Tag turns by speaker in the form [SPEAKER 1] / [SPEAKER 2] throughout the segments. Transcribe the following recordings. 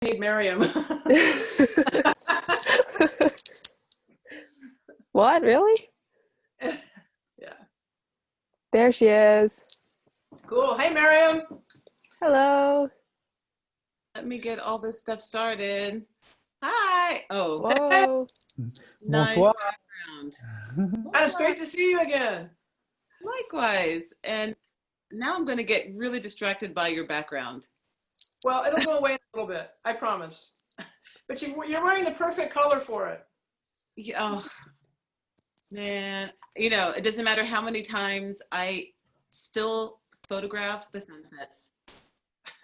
[SPEAKER 1] need Mariam.
[SPEAKER 2] What, really?
[SPEAKER 1] Yeah.
[SPEAKER 2] There she is.
[SPEAKER 1] Cool. Hey, Mariam.
[SPEAKER 2] Hello.
[SPEAKER 3] Let me get all this stuff started. Hi. Oh,
[SPEAKER 2] Whoa.
[SPEAKER 3] nice
[SPEAKER 4] Bonsoir.
[SPEAKER 3] background.
[SPEAKER 1] And it's great to see you again.
[SPEAKER 3] Likewise. And now I'm going to get really distracted by your background.
[SPEAKER 1] Well, it'll go away in a little bit, I promise. But you're wearing the perfect color for it.
[SPEAKER 3] Yeah, oh, man. You know, it doesn't matter how many times I still photograph the sunsets.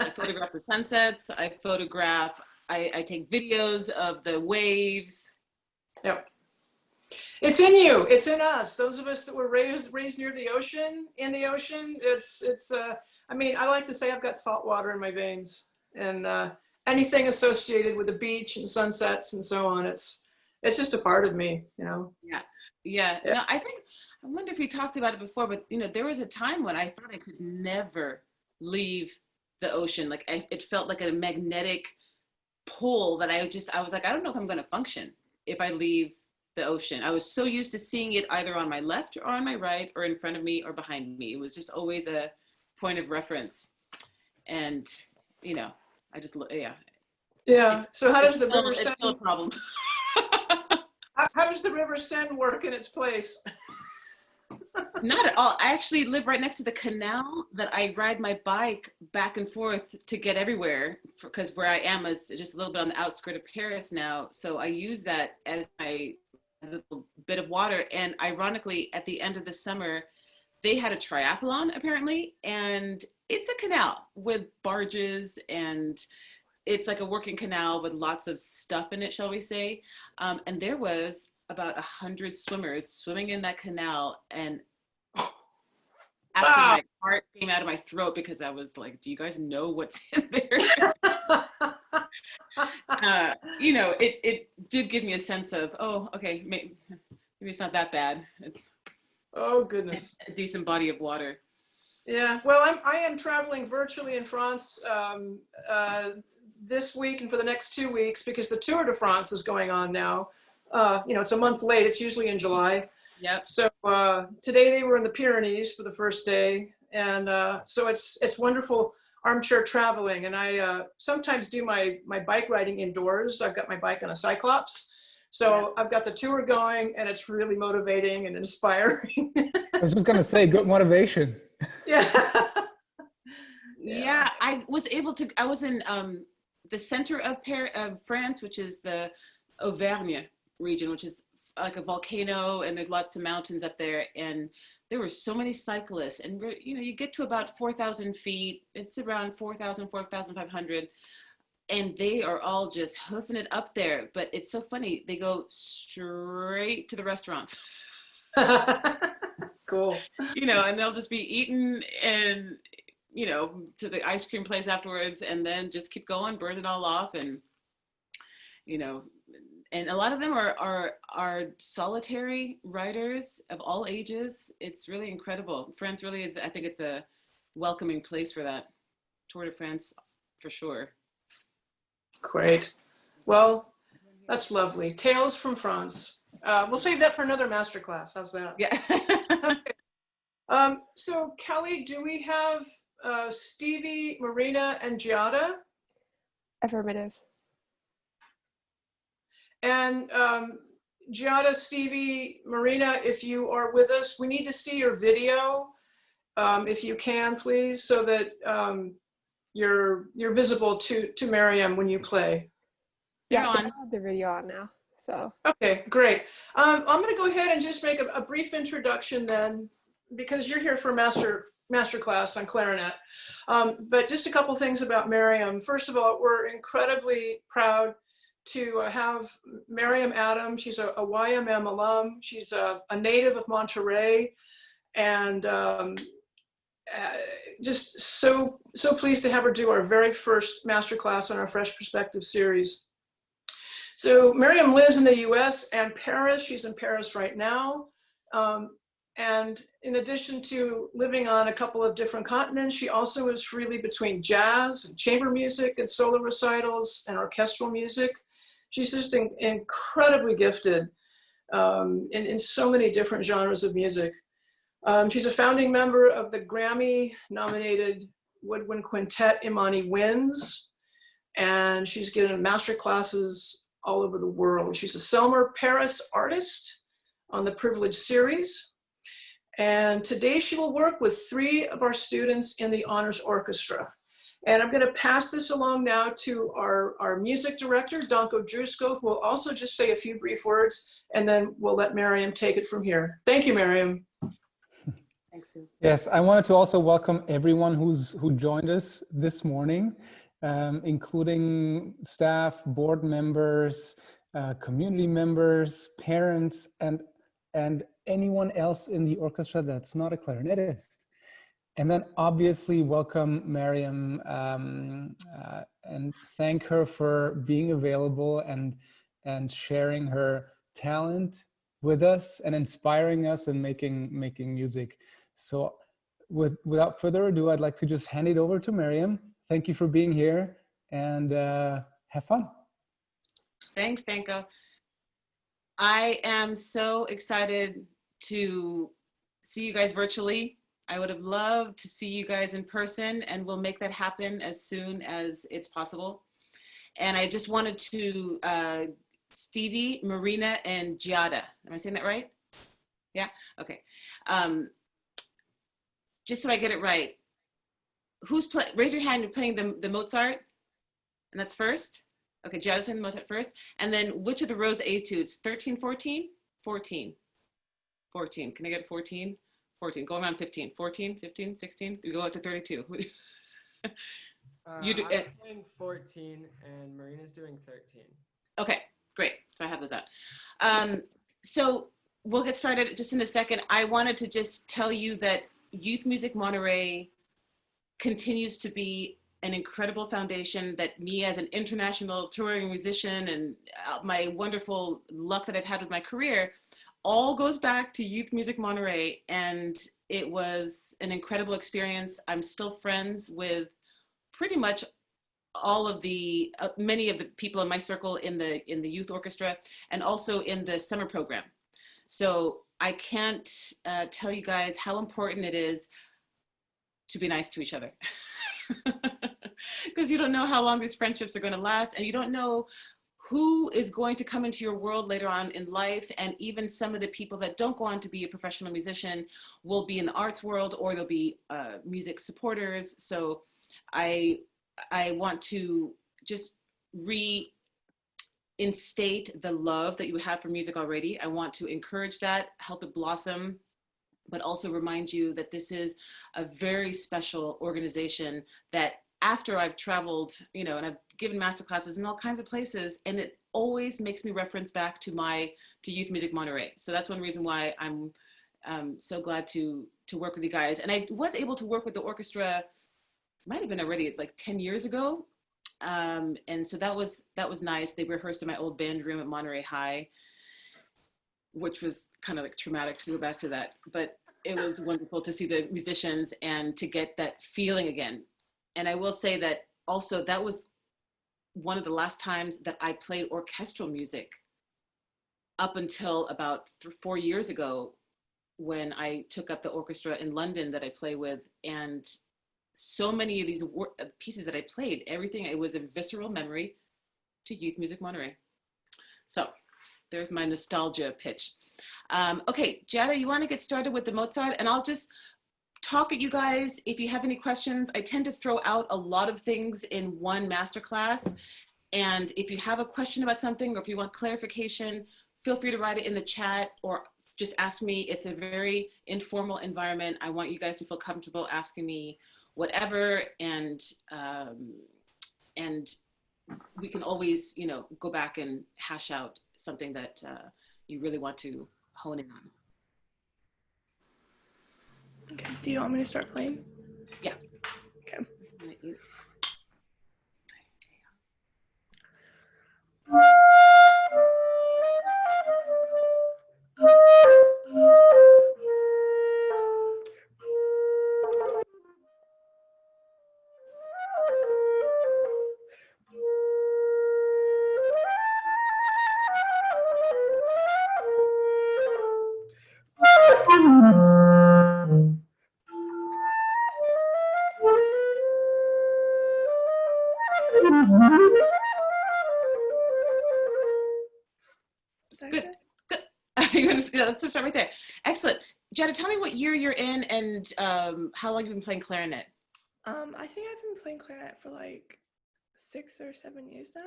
[SPEAKER 3] I photograph the sunsets. I take videos of the waves.
[SPEAKER 1] Yep. It's in you. It's in us. Those of us that were raised near the ocean, in the ocean. I mean, I like to say I've got salt water in my veins, and anything associated with the beach and sunsets and so on. It's just a part of me, you know.
[SPEAKER 3] Yeah. No, I wonder if we talked about it before, but you know, there was a time when I thought I could never leave the ocean. Like it felt like a magnetic pull that I was like, I don't know if I'm going to function if I leave the ocean. I was so used to seeing it either on my left or on my right or in front of me or behind me. It was just always a point of reference. And, you know, yeah.
[SPEAKER 1] Yeah. So how does the River
[SPEAKER 3] It's
[SPEAKER 1] Seine,
[SPEAKER 3] still a problem.
[SPEAKER 1] how does the River Seine work in its place?
[SPEAKER 3] Not at all. I actually live right next to the canal that I ride my bike back and forth to get everywhere, because where I am is just a little bit on the outskirts of Paris now. So I use that as my little bit of water. And ironically, at the end of the summer, they had a triathlon apparently, and it's a canal with barges, and it's like a working canal with lots of stuff in it, shall we say. And there was about 100 swimmers swimming in that canal, and after my heart came out of my throat, because I was like, do you guys know what's in there? You know, it did give me a sense of, oh, okay, maybe it's not that bad. It's
[SPEAKER 1] Oh, goodness.
[SPEAKER 3] a decent body of water.
[SPEAKER 1] Yeah, well, I am traveling virtually in France this week and for the next 2 weeks, because the Tour de France is going on now. You know, it's a month late. It's usually in July.
[SPEAKER 3] Yep.
[SPEAKER 1] So today they were in the Pyrenees for the first day. And so it's wonderful armchair traveling. And I sometimes do my bike riding indoors. I've got my bike on a Cyclops. So I've got the tour going, and it's really motivating and inspiring.
[SPEAKER 4] I was just going to say, good motivation.
[SPEAKER 1] Yeah.
[SPEAKER 3] Yeah, I was in the center of France, which is the Auvergne region, which is like a volcano, and there's lots of mountains up there. And there were so many cyclists, and you know, you get to about 4,000 feet. It's around 4,000, 4,500. And they are all just hoofing it up there. But it's so funny. They go straight to the restaurants.
[SPEAKER 1] Cool.
[SPEAKER 3] You know, and they'll just be eating and, you know, to the ice cream place afterwards, and then just keep going, burn it all off. And, you know, and a lot of them are solitary riders of all ages. It's really incredible. France really is, I think it's a welcoming place for that. Tour de France, for sure.
[SPEAKER 1] Great. Well, that's lovely. Tales from France. We'll save that for another masterclass. How's that?
[SPEAKER 3] Yeah.
[SPEAKER 1] Okay. So Kelly, do we have Stevie, Marina, and Giada?
[SPEAKER 2] Affirmative.
[SPEAKER 1] And Giada, Stevie, Marina, if you are with us, we need to see your video, if you can, please, so that you're visible to Mariam when you play.
[SPEAKER 2] Yeah, I have the video on now. So.
[SPEAKER 1] Okay, great. I'm going to go ahead and just make a brief introduction then, because you're here for Masterclass on clarinet. But just a couple things about Mariam. First of all, we're incredibly proud to have Mariam Adam. She's a YMM alum. She's a native of Monterey, and just so pleased to have her do our very first masterclass on our Fresh Perspective series. So Mariam lives in the US and Paris. She's in Paris right now. And in addition to living on a couple of different continents, she also is freely between jazz and chamber music and solo recitals and orchestral music. She's just incredibly gifted in so many different genres of music. She's a founding member of the Grammy-nominated woodwind quintet Imani Winds, and she's given master classes all over the world. She's a Selmer Paris artist on the Privilege series. And today she will work with 3 of our students in the Honors Orchestra. And I'm gonna pass this along now to our music director, Danko Drusko, who will also just say a few brief words, and then we'll let Mariam take it from here. Thank you, Mariam.
[SPEAKER 3] Thanks, Sue.
[SPEAKER 4] Yes, I wanted to also welcome everyone who joined us this morning, including staff, board members, community members, parents, and anyone else in the orchestra that's not a clarinetist. And then obviously welcome Mariam and thank her for being available and sharing her talent with us and inspiring us and making music. So without further ado, I'd like to just hand it over to Mariam. Thank you for being here and have fun.
[SPEAKER 3] Thanks, Danko. I am so excited to see you guys virtually. I would have loved to see you guys in person, and we'll make that happen as soon as it's possible. And I just wanted to, Stevie, Marina, and Giada. Am I saying that right? Yeah, okay. Just so I get it right, raise your hand, you're playing the Mozart, and that's first? Okay, Giada's playing the Mozart first. And then which of the rows A's to? It's 13, 14? 14. 14, can I get 14? 14, going around 15, 14, 15, 16, we go up to 32.
[SPEAKER 5] I'm playing 14 and Marina's doing 13.
[SPEAKER 3] Okay, great, so I have those out. So we'll get started just in a second. I wanted to just tell you that Youth Music Monterey continues to be an incredible foundation that me as an international touring musician and my wonderful luck that I've had with my career all goes back to Youth Music Monterey, and it was an incredible experience. I'm still friends with pretty much all of the many of the people in my circle in the youth orchestra and also in the summer program. So I can't tell you guys how important it is to be nice to each other, because you don't know how long these friendships are going to last, and you don't know who is going to come into your world later on in life. And even some of the people that don't go on to be a professional musician will be in the arts world, or they'll be music supporters. So I want to just reinstate the love that you have for music already. I want to encourage that, help it blossom, but also remind you that this is a very special organization that after I've traveled, you know, and I've given master classes in all kinds of places, and it always makes me reference back to Youth Music Monterey. So that's one reason why I'm so glad to work with you guys. And I was able to work with the orchestra, might have been already like 10 years ago. And so that was nice. They rehearsed in my old band room at Monterey High, which was kind of like traumatic to go back to that. But it was wonderful to see the musicians and to get that feeling again. And I will say that also that was one of the last times that I played orchestral music up until about 4 years ago, when I took up the orchestra in London that I play with. And so many of these pieces that I played, everything, it was a visceral memory to Youth Music Monterey. So there's my nostalgia pitch. Okay, Giada, you want to get started with the Mozart? And I'll just talk at you guys if you have any questions. I tend to throw out a lot of things in one masterclass. And if you have a question about something, or if you want clarification, feel free to write it in the chat or just ask me. It's a very informal environment. I want you guys to feel comfortable asking me whatever, and we can always, you know, go back and hash out something that you really want to hone in on.
[SPEAKER 6] Okay, do you want me to start playing?
[SPEAKER 3] Yeah.
[SPEAKER 6] Okay.
[SPEAKER 3] good. Let's just start right there. Excellent. Jetta, tell me what year you're in and how long you've been playing clarinet.
[SPEAKER 6] I think I've been playing clarinet for like 6 or 7 years now.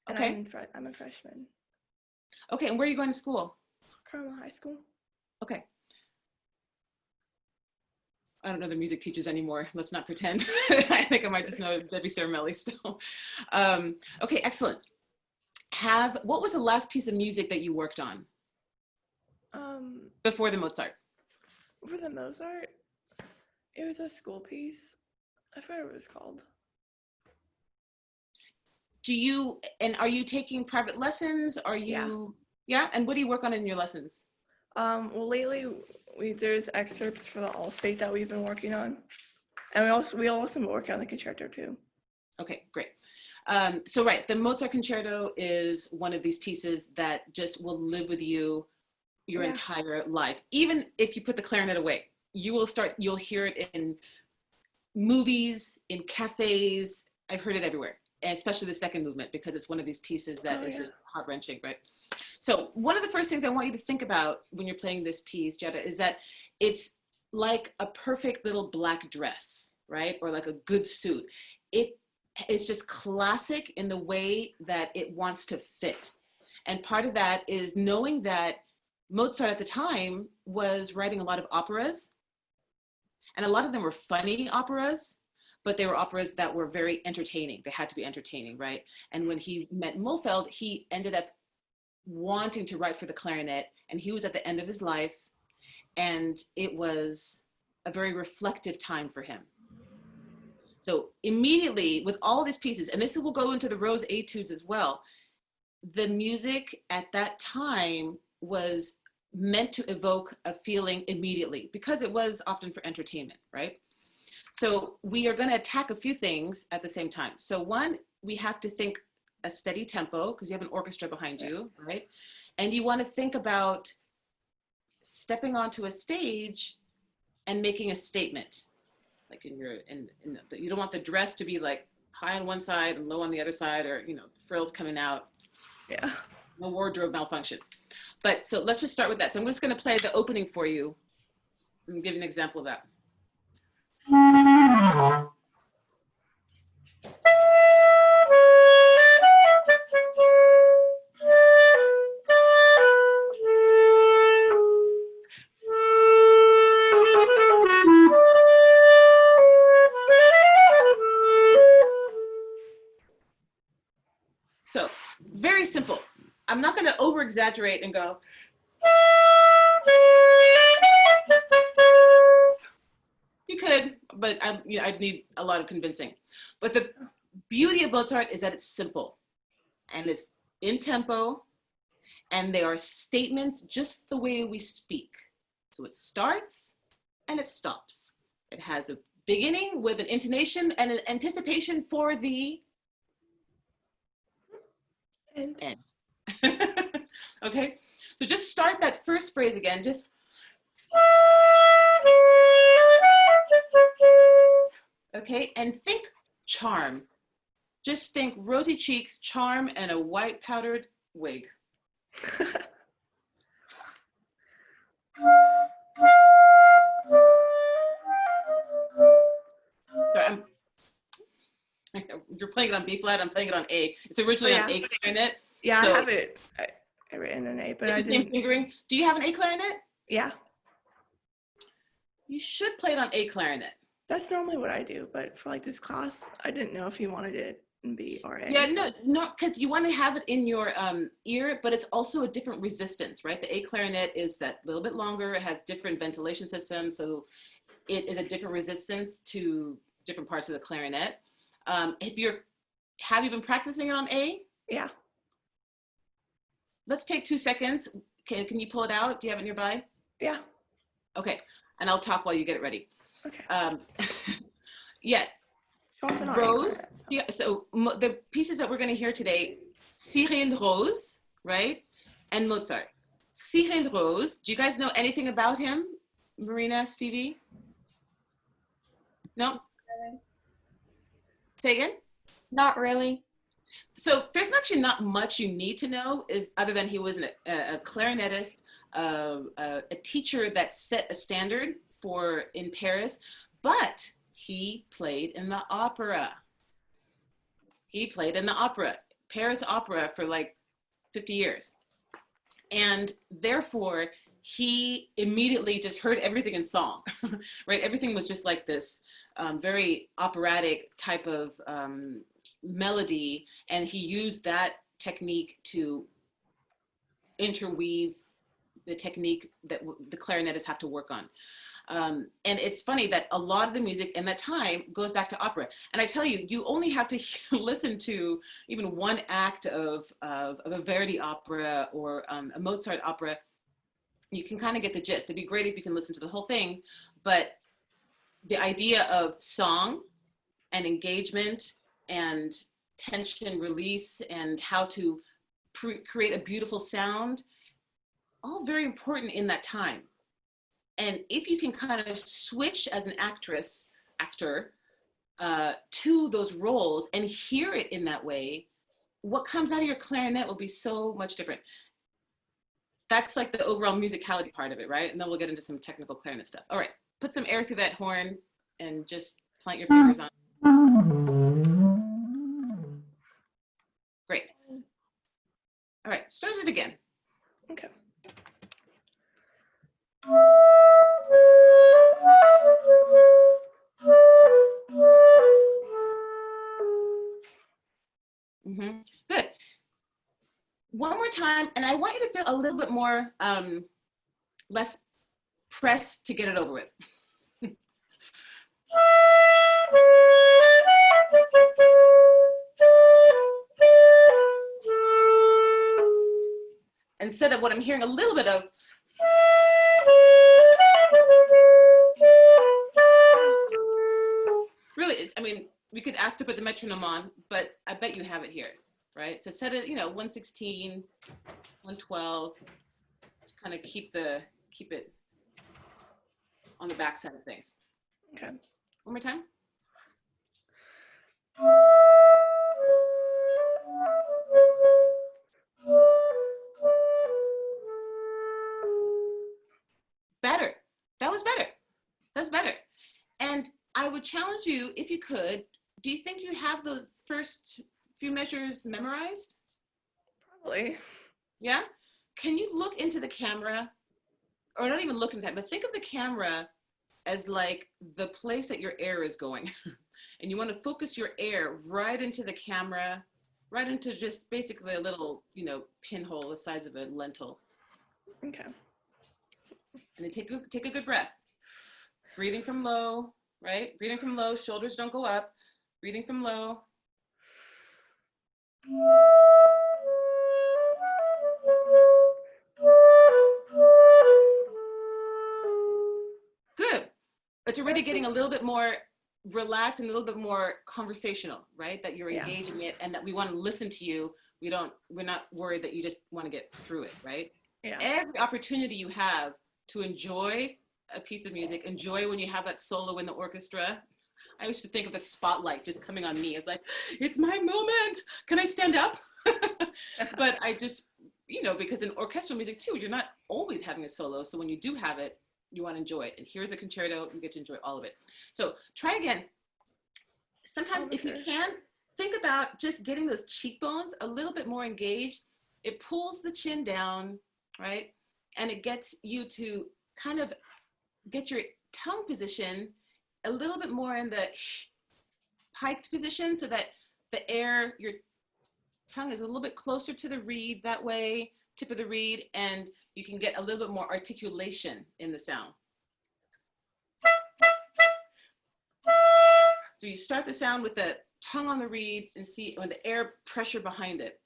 [SPEAKER 6] And
[SPEAKER 3] Okay.
[SPEAKER 6] I'm a freshman.
[SPEAKER 3] Okay, and where are you going to school?
[SPEAKER 6] Carmel High School.
[SPEAKER 3] Okay. I don't know the music teachers anymore. Let's not pretend. I think I might just know Debbie Caramelli still. Okay, excellent. What was the last piece of music that you worked on before the Mozart?
[SPEAKER 6] For the Mozart, it was a school piece. I forgot what it was called.
[SPEAKER 3] Are you taking private lessons? Are you, yeah? And what do you work on in your lessons?
[SPEAKER 6] Well, lately there's excerpts for the Allstate that we've been working on, and we also been working on the concerto too.
[SPEAKER 3] Okay, great. So right, the Mozart concerto is one of these pieces that just will live with you your entire life. Even if you put the clarinet away, you'll hear it in movies, in cafes. I've heard it everywhere, and especially the second movement, because it's one of these pieces that is just heart-wrenching, right? So one of the first things I want you to think about when you're playing this piece, Jetta, is that it's like a perfect little black dress, right? Or like a good suit. It's just classic in the way that it wants to fit. And part of that is knowing that Mozart at the time was writing a lot of operas, and a lot of them were funny operas, but they were operas that were very entertaining. They had to be entertaining, right? And when he met Mohlfeld, he ended up wanting to write for the clarinet, and he was at the end of his life, and it was a very reflective time for him. So immediately with all these pieces, and this will go into the Rose Etudes as well, the music at that time was meant to evoke a feeling immediately because it was often for entertainment, right? So we are going to attack a few things at the same time. So one, we have to think a steady tempo because you have an orchestra behind you, right? And you want to think about stepping onto a stage and making a statement. Like you don't want the dress to be like high on one side and low on the other side, or frills coming out.
[SPEAKER 6] Yeah.
[SPEAKER 3] No wardrobe malfunctions. But so let's just start with that. So I'm just going to play the opening for you and give you an example of that. So very simple. I'm not going to over exaggerate and go. You could, but I'd need a lot of convincing. But the beauty of Mozart is that it's simple and it's in tempo, and they are statements just the way we speak. So it starts and it stops. It has a beginning with an intonation and an anticipation for the end. Okay, so just start that first phrase again. Just okay, and think charm. Just think rosy cheeks, charm, and a white powdered wig. Sorry, you're playing it on B flat. I'm playing it on A. It's originally on A clarinet.
[SPEAKER 6] Yeah,
[SPEAKER 3] so
[SPEAKER 6] I have it. I written an A, but
[SPEAKER 3] it's
[SPEAKER 6] I
[SPEAKER 3] the same
[SPEAKER 6] didn't.
[SPEAKER 3] fingering. Do you have an A clarinet?
[SPEAKER 6] Yeah,
[SPEAKER 3] You should play it on A clarinet.
[SPEAKER 6] that's normally what I do. But for like this class, I didn't know if you wanted it in B or A.
[SPEAKER 3] Yeah,
[SPEAKER 6] so.
[SPEAKER 3] no, because you want to have it in your ear, but it's also a different resistance, right? The A clarinet is that little bit longer. It has different ventilation systems, so it is a different resistance to different parts of the clarinet. Have you been practicing it on A?
[SPEAKER 6] Yeah.
[SPEAKER 3] Let's take 2 seconds. Can you pull it out? Do you have it nearby?
[SPEAKER 6] Yeah.
[SPEAKER 3] Okay, and I'll talk while you get it ready.
[SPEAKER 6] Okay.
[SPEAKER 3] Yeah.
[SPEAKER 6] She wants it on A
[SPEAKER 3] Rose.
[SPEAKER 6] clarinet,
[SPEAKER 3] So the pieces that we're going to hear today, Cyril Rose, right? And Mozart. Cyril Rose. Do you guys know anything about him? Marina, Stevie? No? Say again?
[SPEAKER 7] Not really.
[SPEAKER 3] So there's actually not much you need to know, is other than he was a clarinetist, a teacher that set a standard for in Paris, but he played in the opera. He played in the opera, Paris opera, for like 50 years. And therefore, he immediately just heard everything in song, right? Everything was just like this very operatic type of melody. And he used that technique to interweave the technique that the clarinetists have to work on. And it's funny that a lot of the music in that time goes back to opera. And I tell you, you only have to listen to even one act of a Verdi opera or a Mozart opera. You can kind of get the gist. It'd be great if you can listen to the whole thing, but the idea of song and engagement and tension release and how to create a beautiful sound, all very important in that time. And if you can kind of switch as an actor to those roles and hear it in that way, what comes out of your clarinet will be so much different. That's like the overall musicality part of it, right? And then we'll get into some technical clarinet stuff. All right, put some air through that horn and just plant your fingers on. Great. All right, start it again.
[SPEAKER 6] Okay.
[SPEAKER 3] Good. One more time, and I want you to feel a little bit more less pressed to get it over with. Instead of what I'm hearing a little bit of. Really, I mean, we could ask to put the metronome on, but I bet you have it here, right? So set it, 116, 112, to kind of keep it on the back side of things.
[SPEAKER 6] Okay.
[SPEAKER 3] One more time. Better. That was better. That's better. And I would challenge you, if you could, do you think you have those first few measures memorized?
[SPEAKER 6] Probably.
[SPEAKER 3] Yeah? Can you look into the camera, or not even look into that, but think of the camera as like the place that your air is going. And you want to focus your air right into the camera, right into just basically a little, pinhole the size of a lentil.
[SPEAKER 6] Okay.
[SPEAKER 3] And then take a good breath. Breathing from low, right? Breathing from low, shoulders don't go up. Breathing from low. Good. It's already getting a little bit more relaxed and a little bit more conversational, right? That you're engaging it and that we want to listen to you. We're not worried that you just want to get through it, right?
[SPEAKER 6] Yeah.
[SPEAKER 3] Every opportunity you have to enjoy a piece of music, enjoy when you have that solo in the orchestra. I used to think of the spotlight just coming on me. It's like, it's my moment. Can I stand up? But I just, because in orchestral music too, you're not always having a solo. So when you do have it, you want to enjoy it. And here's a concerto, you get to enjoy all of it. So try again. Sometimes if you can, think about just getting those cheekbones a little bit more engaged. It pulls the chin down, right? And it gets you to kind of get your tongue position a little bit more in the piked position so that your tongue is a little bit closer to the reed that way, tip of the reed, and you can get a little bit more articulation in the sound. So you start the sound with the tongue on the reed and see when the air pressure behind it.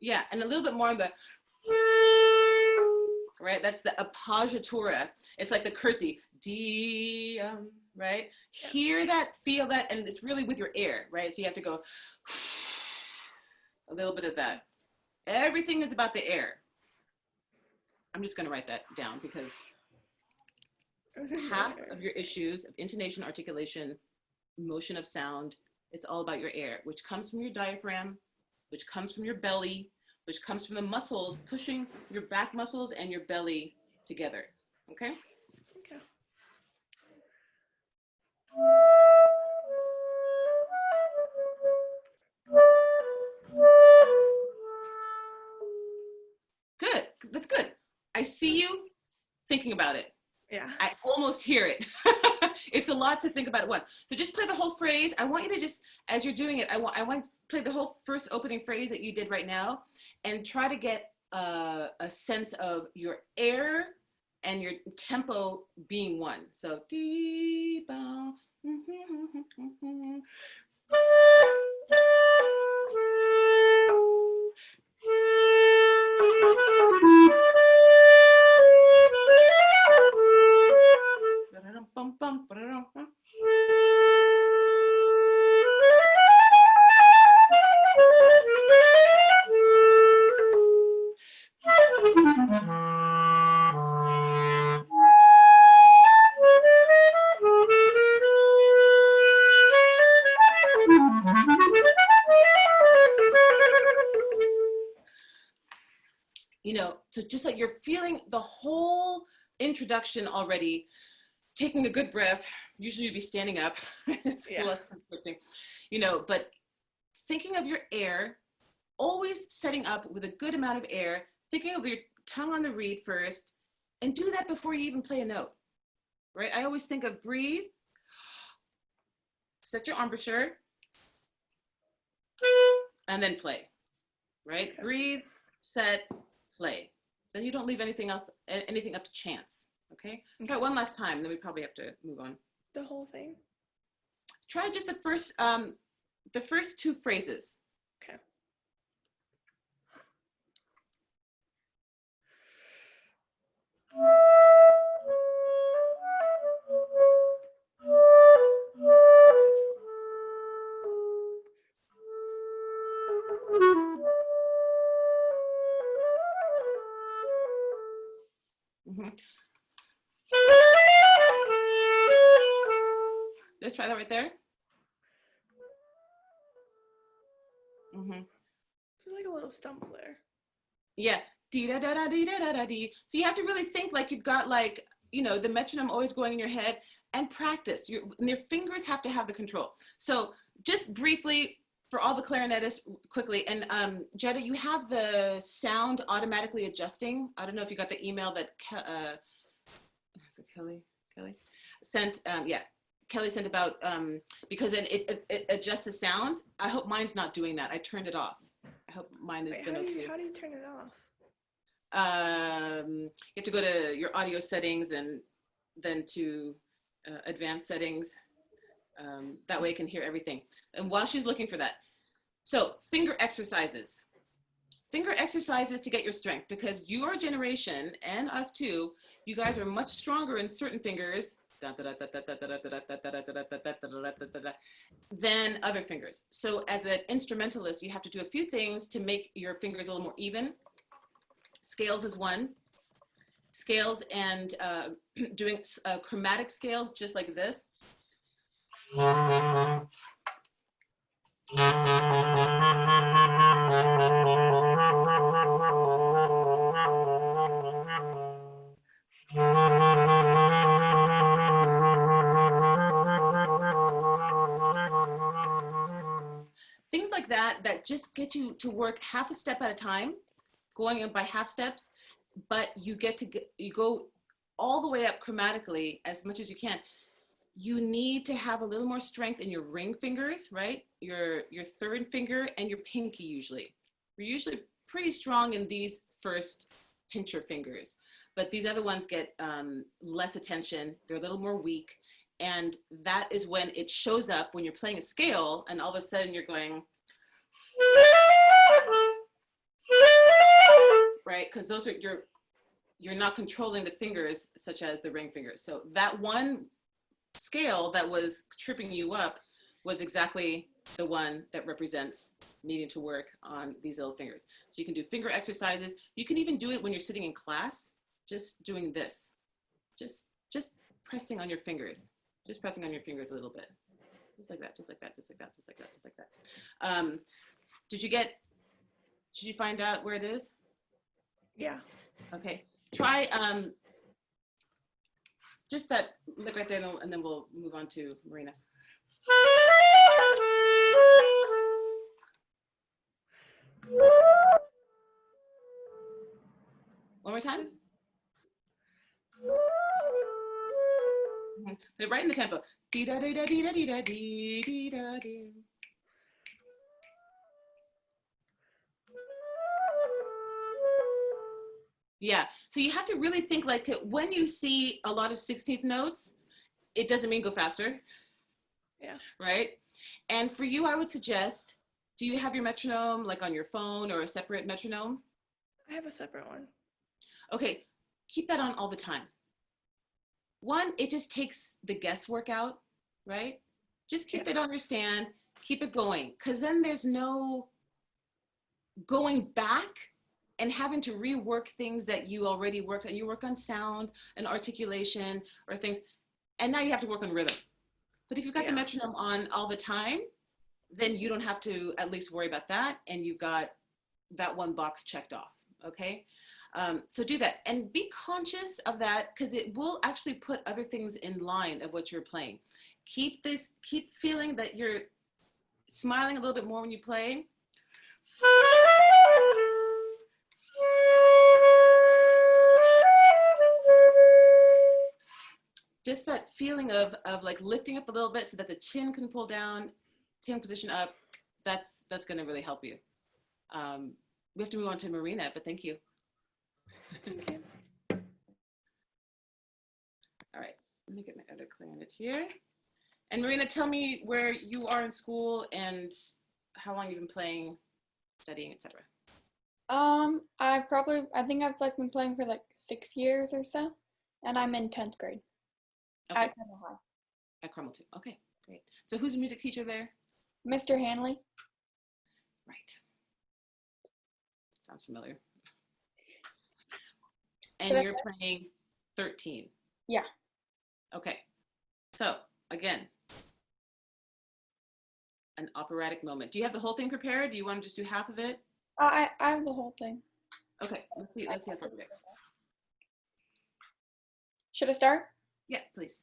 [SPEAKER 3] Yeah, and a little bit more on the, right? That's the appoggiatura. It's like the curtsy, right? Hear that, feel that, and it's really with your air, right? So you have to go, a little bit of that. Everything is about the air. I'm just going to write that down because half of your issues of intonation, articulation, motion of sound, it's all about your air, which comes from your diaphragm, which comes from your belly, which comes from the muscles pushing your back muscles and your belly together. Okay?
[SPEAKER 6] Okay.
[SPEAKER 3] Good. That's good. I see you thinking about it.
[SPEAKER 6] Yeah.
[SPEAKER 3] I almost hear it. It's a lot to think about at once. So just play the whole phrase. I want you to just, as you're doing it, I want to play the whole first opening phrase that you did right now and try to get a sense of your air and your tempo being one. So deep bow. You know, so just like you're feeling the whole introduction already, taking a good breath. Usually you'd be standing up. It's less conflicting, you know, but thinking of your air, always setting up with a good amount of air, thinking of your tongue on the reed first, and do that before you even play a note, right? I always think of breathe, set your embouchure, and then play, right? Okay. Breathe, set, play. Then you don't leave anything else, anything up to chance, okay? Try it one last time, then we probably have to move on.
[SPEAKER 6] The whole thing?
[SPEAKER 3] Try just the first two phrases.
[SPEAKER 6] Okay.
[SPEAKER 3] Mm-hmm. Let's try that right there. Mm-hmm.
[SPEAKER 6] It's like a little stumble there.
[SPEAKER 3] Yeah. Dee da da da dee da da da dee. So you have to really think like you've got like, you know, the metronome always going in your head and practice. Your fingers have to have the control. So just briefly for all the clarinetists quickly, and Jetta, you have the sound automatically adjusting. I don't know if you got the email that Kelly sent, Kelly sent about, because then it adjusts the sound. I hope mine's not doing that. I turned it off. I hope mine has been okay.
[SPEAKER 6] How do you turn it off?
[SPEAKER 3] You have to go to your audio settings and then to advanced settings. That way I can hear everything. And while she's looking for that, so finger exercises. Finger exercises to get your strength, because your generation and us too, you guys are much stronger in certain fingers than other fingers. So as an instrumentalist, you have to do a few things to make your fingers a little more even. Scales is one. Scales and doing chromatic scales just like this. Things like that just get you to work half a step at a time, going in by half steps, but you go all the way up chromatically as much as you can. You need to have a little more strength in your ring fingers, right? Your third finger and your pinky usually. We're usually pretty strong in these first pincher fingers, but these other ones get less attention. They're a little more weak. And that is when it shows up when you're playing a scale and all of a sudden you're going, right? Because those are you're not controlling the fingers such as the ring fingers. So that one scale that was tripping you up was exactly the one that represents needing to work on these little fingers. So you can do finger exercises. You can even do it when you're sitting in class, just doing this. Just pressing on your fingers. Just pressing on your fingers a little bit. Just like that, just like that, just like that, just like that, just like that. Did you find out where it is?
[SPEAKER 6] Yeah.
[SPEAKER 3] Okay, try just that lick right there, and then we'll move on to Marina. One more time. Put it right in the tempo. Dee da dee da dee da dee da dee dee da dee. Yeah, so you have to really think like when you see a lot of 16th notes, it doesn't mean go faster.
[SPEAKER 6] Yeah.
[SPEAKER 3] Right? And for you, I would suggest, do you have your metronome like on your phone or a separate metronome?
[SPEAKER 6] I have a separate one.
[SPEAKER 3] Okay, keep that on all the time. One, it just takes the guesswork out, right? Just keep it on your stand, keep it going, because then there's no going back and having to rework things that you already worked on. You work on sound and articulation or things, and now you have to work on rhythm. But if you've got the metronome on all the time, then you don't have to at least worry about that, and you've got that one box checked off, okay? So do that, and be conscious of that, because it will actually put other things in line of what you're playing. Keep feeling that you're smiling a little bit more when you play. Just that feeling of like lifting up a little bit so that the chin can pull down, chin position up. That's going to really help you. We have to move on to Marina, but thank you.
[SPEAKER 6] Thank you.
[SPEAKER 3] All right, let me get my other clarinet here. And Marina, tell me where you are in school and how long you've been playing, studying, etc.
[SPEAKER 7] I think I've like been playing for like 6 years or so, and I'm in 10th grade.
[SPEAKER 3] Okay.
[SPEAKER 7] At Carmel High.
[SPEAKER 3] At Carmel too. Okay, great. So who's the music teacher there?
[SPEAKER 7] Mr. Hanley.
[SPEAKER 3] Right. Sounds familiar. And you're playing 13.
[SPEAKER 7] Yeah.
[SPEAKER 3] Okay. So again, an operatic moment. Do you have the whole thing prepared? Do you want to just do half of it?
[SPEAKER 7] I have the whole thing.
[SPEAKER 3] Okay. Let's see how far we get.
[SPEAKER 7] Should I start?
[SPEAKER 3] Yeah, please.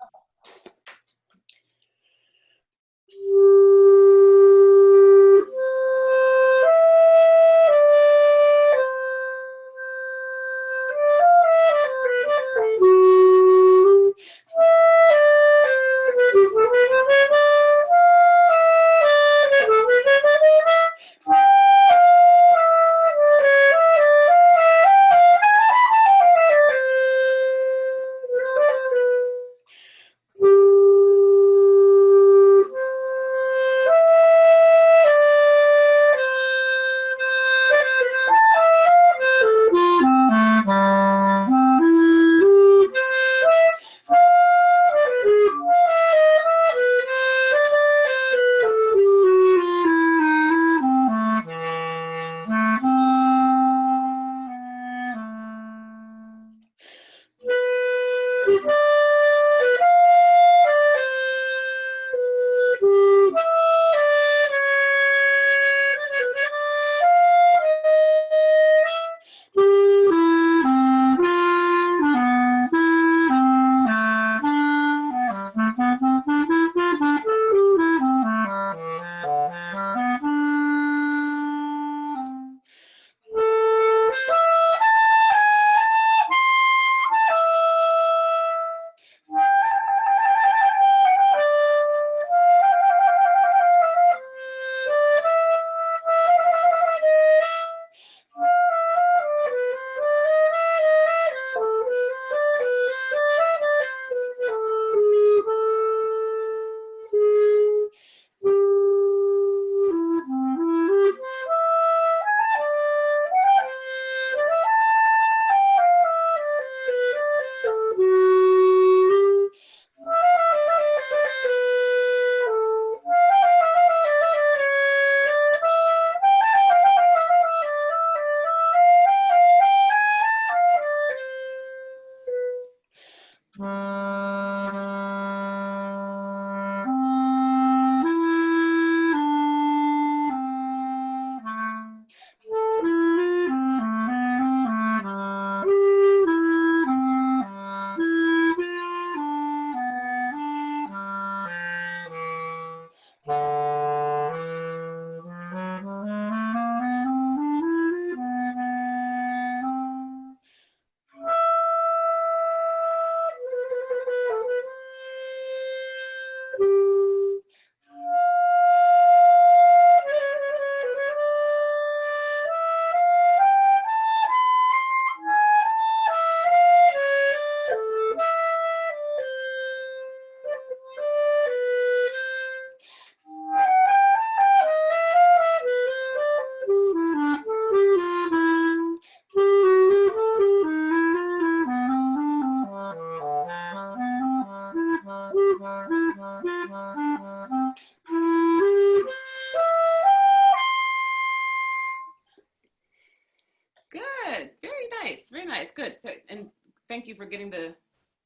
[SPEAKER 3] nice, very nice, good. So, and thank you for getting the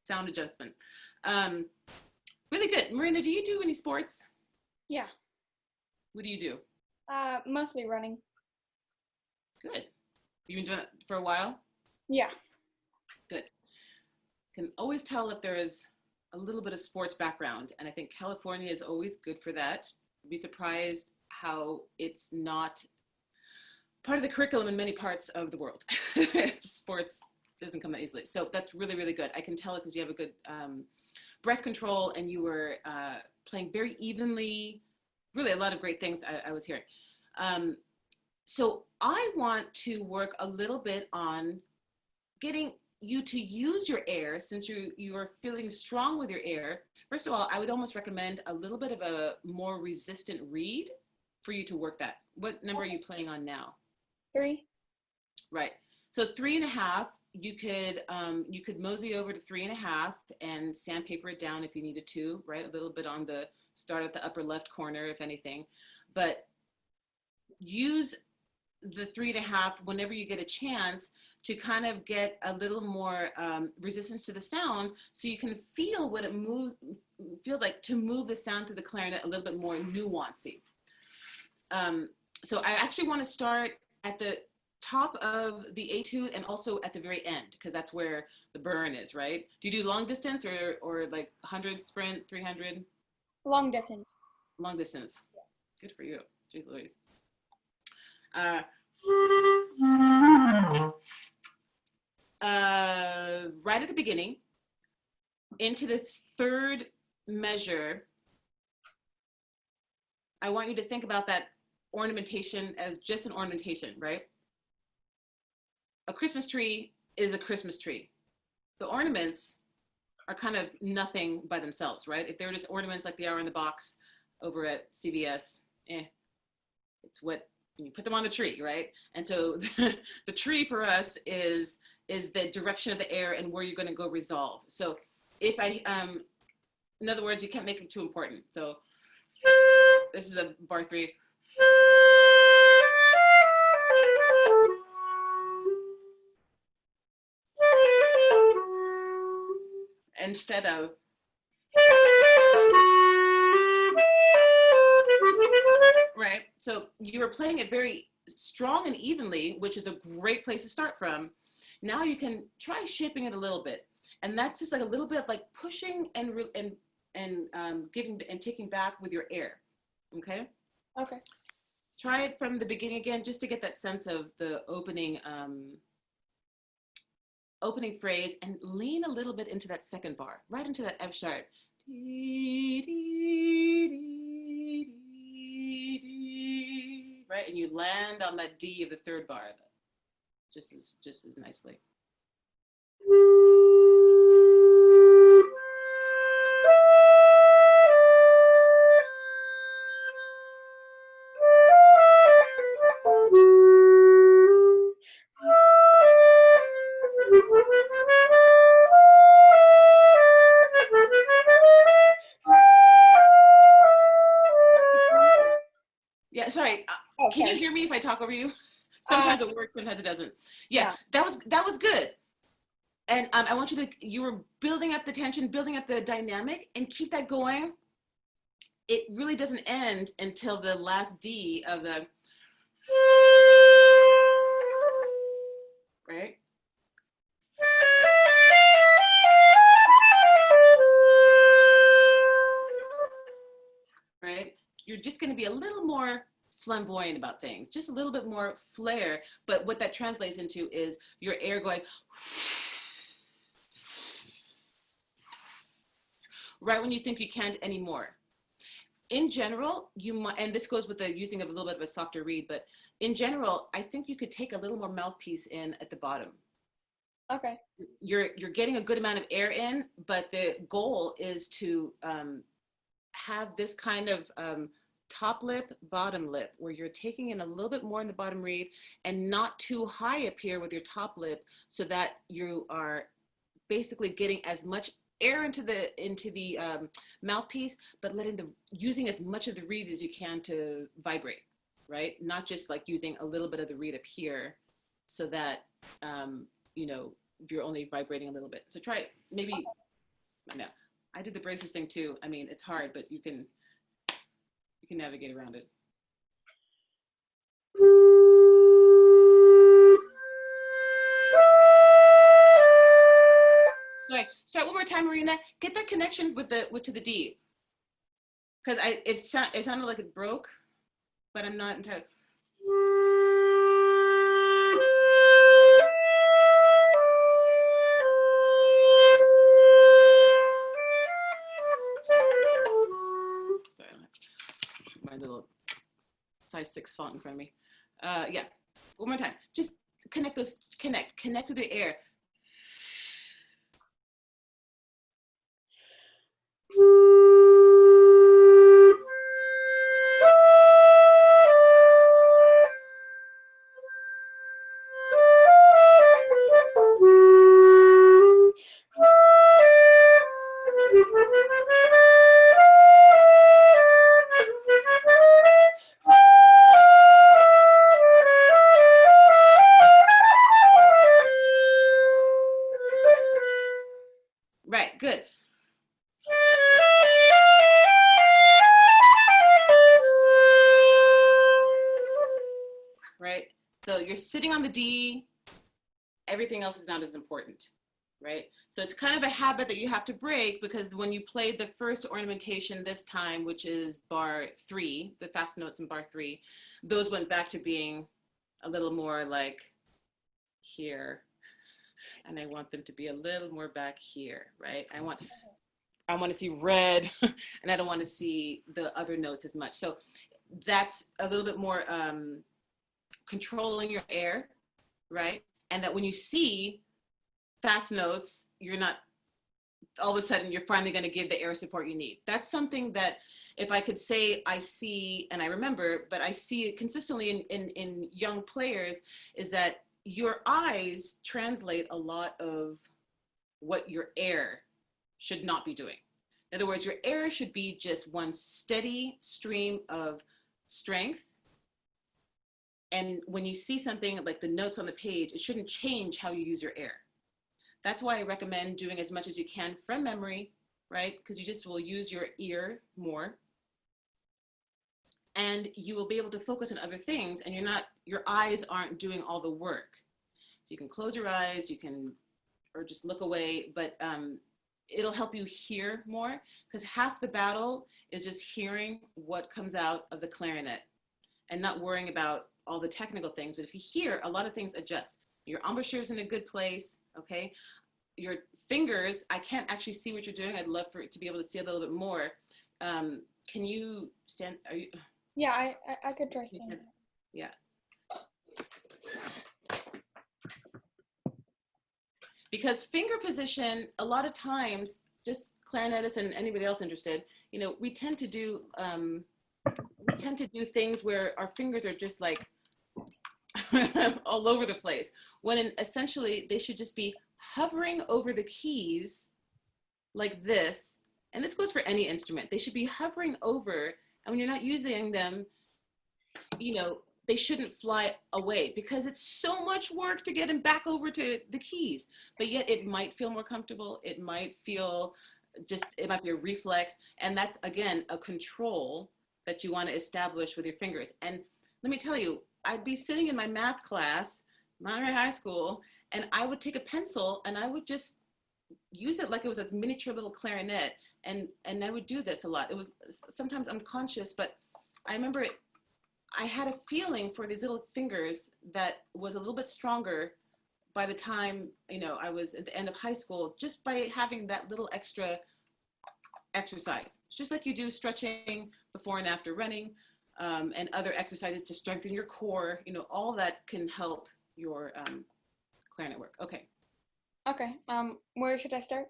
[SPEAKER 3] sound adjustment. Really good. Marina, do you do any sports?
[SPEAKER 7] Yeah.
[SPEAKER 3] What do you do?
[SPEAKER 7] Mostly running.
[SPEAKER 3] Good. You've been doing it for a while?
[SPEAKER 7] Yeah.
[SPEAKER 3] Good. Can always tell if there is a little bit of sports background, and I think California is always good for that. You'd be surprised how it's not part of the curriculum in many parts of the world. Sports doesn't come that easily. So that's really, really good. I can tell it because you have a good breath control, and you were playing very evenly. Really a lot of great things I was hearing. So I want to work a little bit on getting you to use your air, since you are feeling strong with your air. First of all, I would almost recommend a little bit of a more resistant reed for you to work that. What number are you playing on now?
[SPEAKER 7] 3.
[SPEAKER 3] Right. So 3.5. You could mosey over to 3.5 and sandpaper it down if you needed to, right? A little bit on the start at the upper left corner, if anything, but use the 3.5 whenever you get a chance to kind of get a little more resistance to the sound, so you can feel what it feels like to move the sound through the clarinet a little bit more nuancy. So I actually want to start at the top of the etude and also at the very end, because that's where the burn is, right? Do you do long distance or like 100 sprint, 300?
[SPEAKER 7] Long distance.
[SPEAKER 3] Long distance. Good for you. Jeez Louise. Right at the beginning, into this third measure, I want you to think about that ornamentation as just an ornamentation, right? A Christmas tree is a Christmas tree. The ornaments are kind of nothing by themselves, right? If they were just ornaments like they are in the box over at CVS, it's what you put them on the tree, right? And so the tree for us is the direction of the air and where you're going to go resolve. So if in other words, you can't make it too important. So this is a bar 3. Instead of right. So you were playing it very strong and evenly, which is a great place to start from. Now you can try shaping it a little bit, and that's just like a little bit of like pushing and giving and taking back with your air. Okay.
[SPEAKER 7] Okay.
[SPEAKER 3] Try it from the beginning again, just to get that sense of the opening phrase, and lean a little bit into that second bar, right into that F sharp. Right, and you land on that D of the third bar, just as nicely. Yeah, sorry. Can you hear me if I talk over you? Sometimes it works, sometimes it doesn't. Yeah, that was good. And I want you were building up the tension, building up the dynamic, and keep that going. It really doesn't end until the last D of the, right? Right? You're just going to be a little more flamboyant about things, just a little bit more flair. But what that translates into is your air going right when you think you can't anymore. In general, you might, and this goes with the using of a little bit of a softer reed, but in general, I think you could take a little more mouthpiece in at the bottom.
[SPEAKER 7] Okay.
[SPEAKER 3] You're getting a good amount of air in, but the goal is to have this kind of top lip, bottom lip, where you're taking in a little bit more in the bottom reed and not too high up here with your top lip, so that you are basically getting as much air into the mouthpiece, but using as much of the reed as you can to vibrate, right? Not just like using a little bit of the reed up here, so that you know, if you're only vibrating a little bit. So try it. Maybe, I know. I did the braces thing too. I mean, it's hard, but you can navigate around it. Sorry, start one more time, Marina. Get that connection with to the D. Because it sounded like it broke, but I'm not entirely. Sorry, I don't have my little size 6 font in front of me. Yeah, one more time. Just connect with the air. Right, good. Right, so you're sitting on the D, everything else is not as important, right? So it's kind of a habit that you have to break, because when you played the first ornamentation this time, which is bar 3, the fast notes in bar 3, those went back to being a little more like here. And I want them to be a little more back here, right? I want to see red, and I don't want to see the other notes as much. So that's a little bit more controlling your air, right? And that when you see fast notes, you're not, all of a sudden, you're finally going to give the air support you need. That's something that, if I could say I see, and I remember, but I see it consistently in young players, is that your eyes translate a lot of what your air should not be doing. In other words, your air should be just one steady stream of strength. And when you see something like the notes on the page, it shouldn't change how you use your air. That's why I recommend doing as much as you can from memory, right? Because you just will use your ear more. And you will be able to focus on other things, and your eyes aren't doing all the work. So you can close your eyes, or just look away, but it'll help you hear more, because half the battle is just hearing what comes out of the clarinet and not worrying about all the technical things. But if you hear, a lot of things adjust. Your embouchure is in a good place, okay? Your fingers, I can't actually see what you're doing. I'd love for it to be able to see a little bit more. Can you stand, are you?
[SPEAKER 7] Yeah, I could try standing.
[SPEAKER 3] Yeah. Because finger position, a lot of times, just clarinetists and anybody else interested, you know, we tend to do things where our fingers are just like all over the place, when essentially they should just be hovering over the keys like this. And this goes for any instrument. They should be hovering over, and when you're not using them, you know, they shouldn't fly away, because it's so much work to get them back over to the keys. But yet it might feel more comfortable. It might feel it might be a reflex. And that's, again, a control that you want to establish with your fingers. And let me tell you, I'd be sitting in my math class, my high school, and I would take a pencil and I would just use it like it was a miniature little clarinet. And I would do this a lot. It was sometimes unconscious, but I remember I had a feeling for these little fingers that was a little bit stronger by the time, you know, I was at the end of high school, just by having that little extra exercise. It's just like you do stretching before and after running, and other exercises to strengthen your core. You know, all that can help your clarinet work. Okay.
[SPEAKER 7] Okay. Where should I start?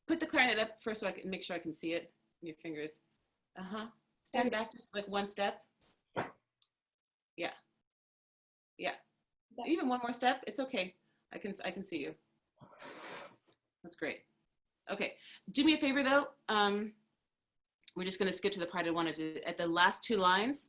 [SPEAKER 3] Put the clarinet up first so I can make sure I can see it in your fingers. Stand back just like one step. Yeah. Yeah. Even one more step, it's okay. I can see you. That's great. Okay. Do me a favor though. We're just gonna skip to the part I wanted to, at the last 2 lines.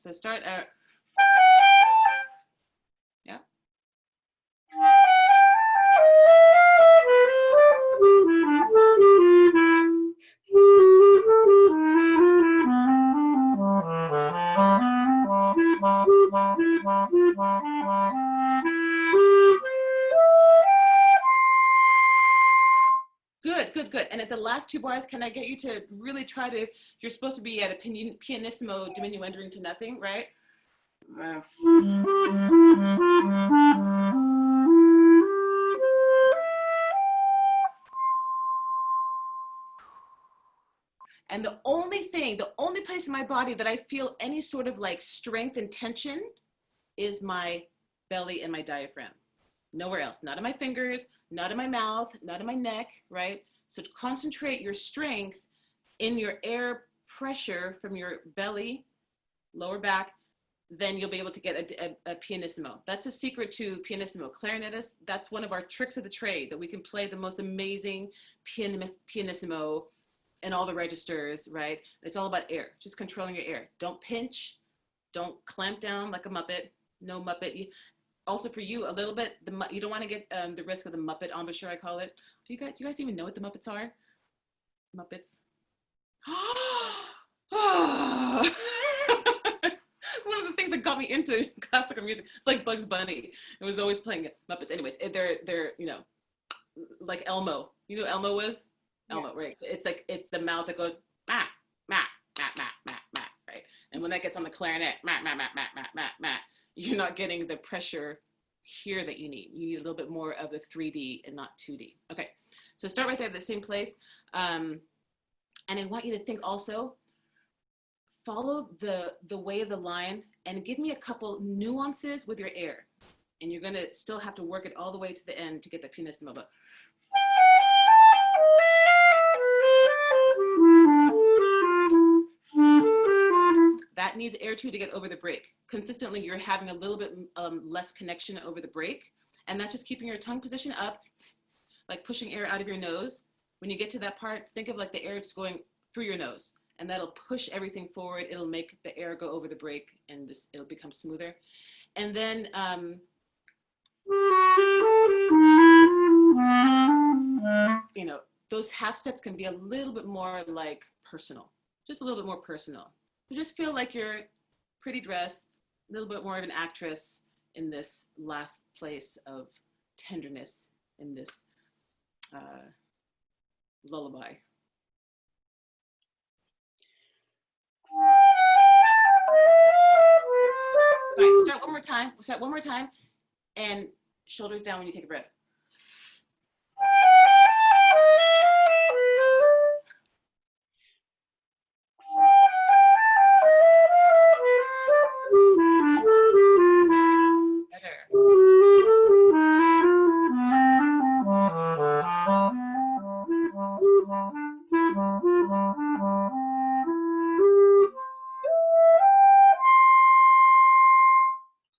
[SPEAKER 3] So start yeah. Good, good, good. And at the last two bars, can I get you to really try to, you're supposed to be at a pianissimo diminuendo into nothing, right? And the only thing, the only place in my body that I feel any sort of like strength and tension is my belly and my diaphragm. Nowhere else, not in my fingers, not in my mouth, not in my neck, right? So to concentrate your strength in your air pressure from your belly, lower back, then you'll be able to get a pianissimo. That's a secret to pianissimo. Clarinetists, that's one of our tricks of the trade, that we can play the most amazing pianissimo in all the registers, right? It's all about air, just controlling your air. Don't pinch, don't clamp down like a Muppet, no Muppet. Also for you, a little bit, you don't want to get the risk of the Muppet embouchure, I call it. Do you guys even know what the Muppets are? Muppets. One of the things that got me into classical music, it's like Bugs Bunny. It was always playing Muppets. Anyways, they're you know, like Elmo. You know who Elmo was? Elmo, right? It's like, it's the mouth that goes, ma, ma, ma, ma, ma, ma, right? And when that gets on the clarinet, ma, ma, ma, ma, ma, ma, ma, you're not getting the pressure here that you need. You need a little bit more of the 3D and not 2D. Okay, so start right there at the same place. And I want you to think also, follow the way of the line and give me a couple nuances with your air. And you're gonna still have to work it all the way to the end to get the pianissimo. But that needs air too to get over the break. Consistently, you're having a little bit less connection over the break. And that's just keeping your tongue position up, like pushing air out of your nose. When you get to that part, think of like the air just going through your nose. And that'll push everything forward. It'll make the air go over the break, and it'll become smoother. And then, you know, those half steps can be a little bit more like personal, just a little bit more personal. You just feel like you're pretty dressed, a little bit more of an actress in this last place of tenderness in this lullaby. All right, start one more time. We'll start one more time, and shoulders down when you take a breath.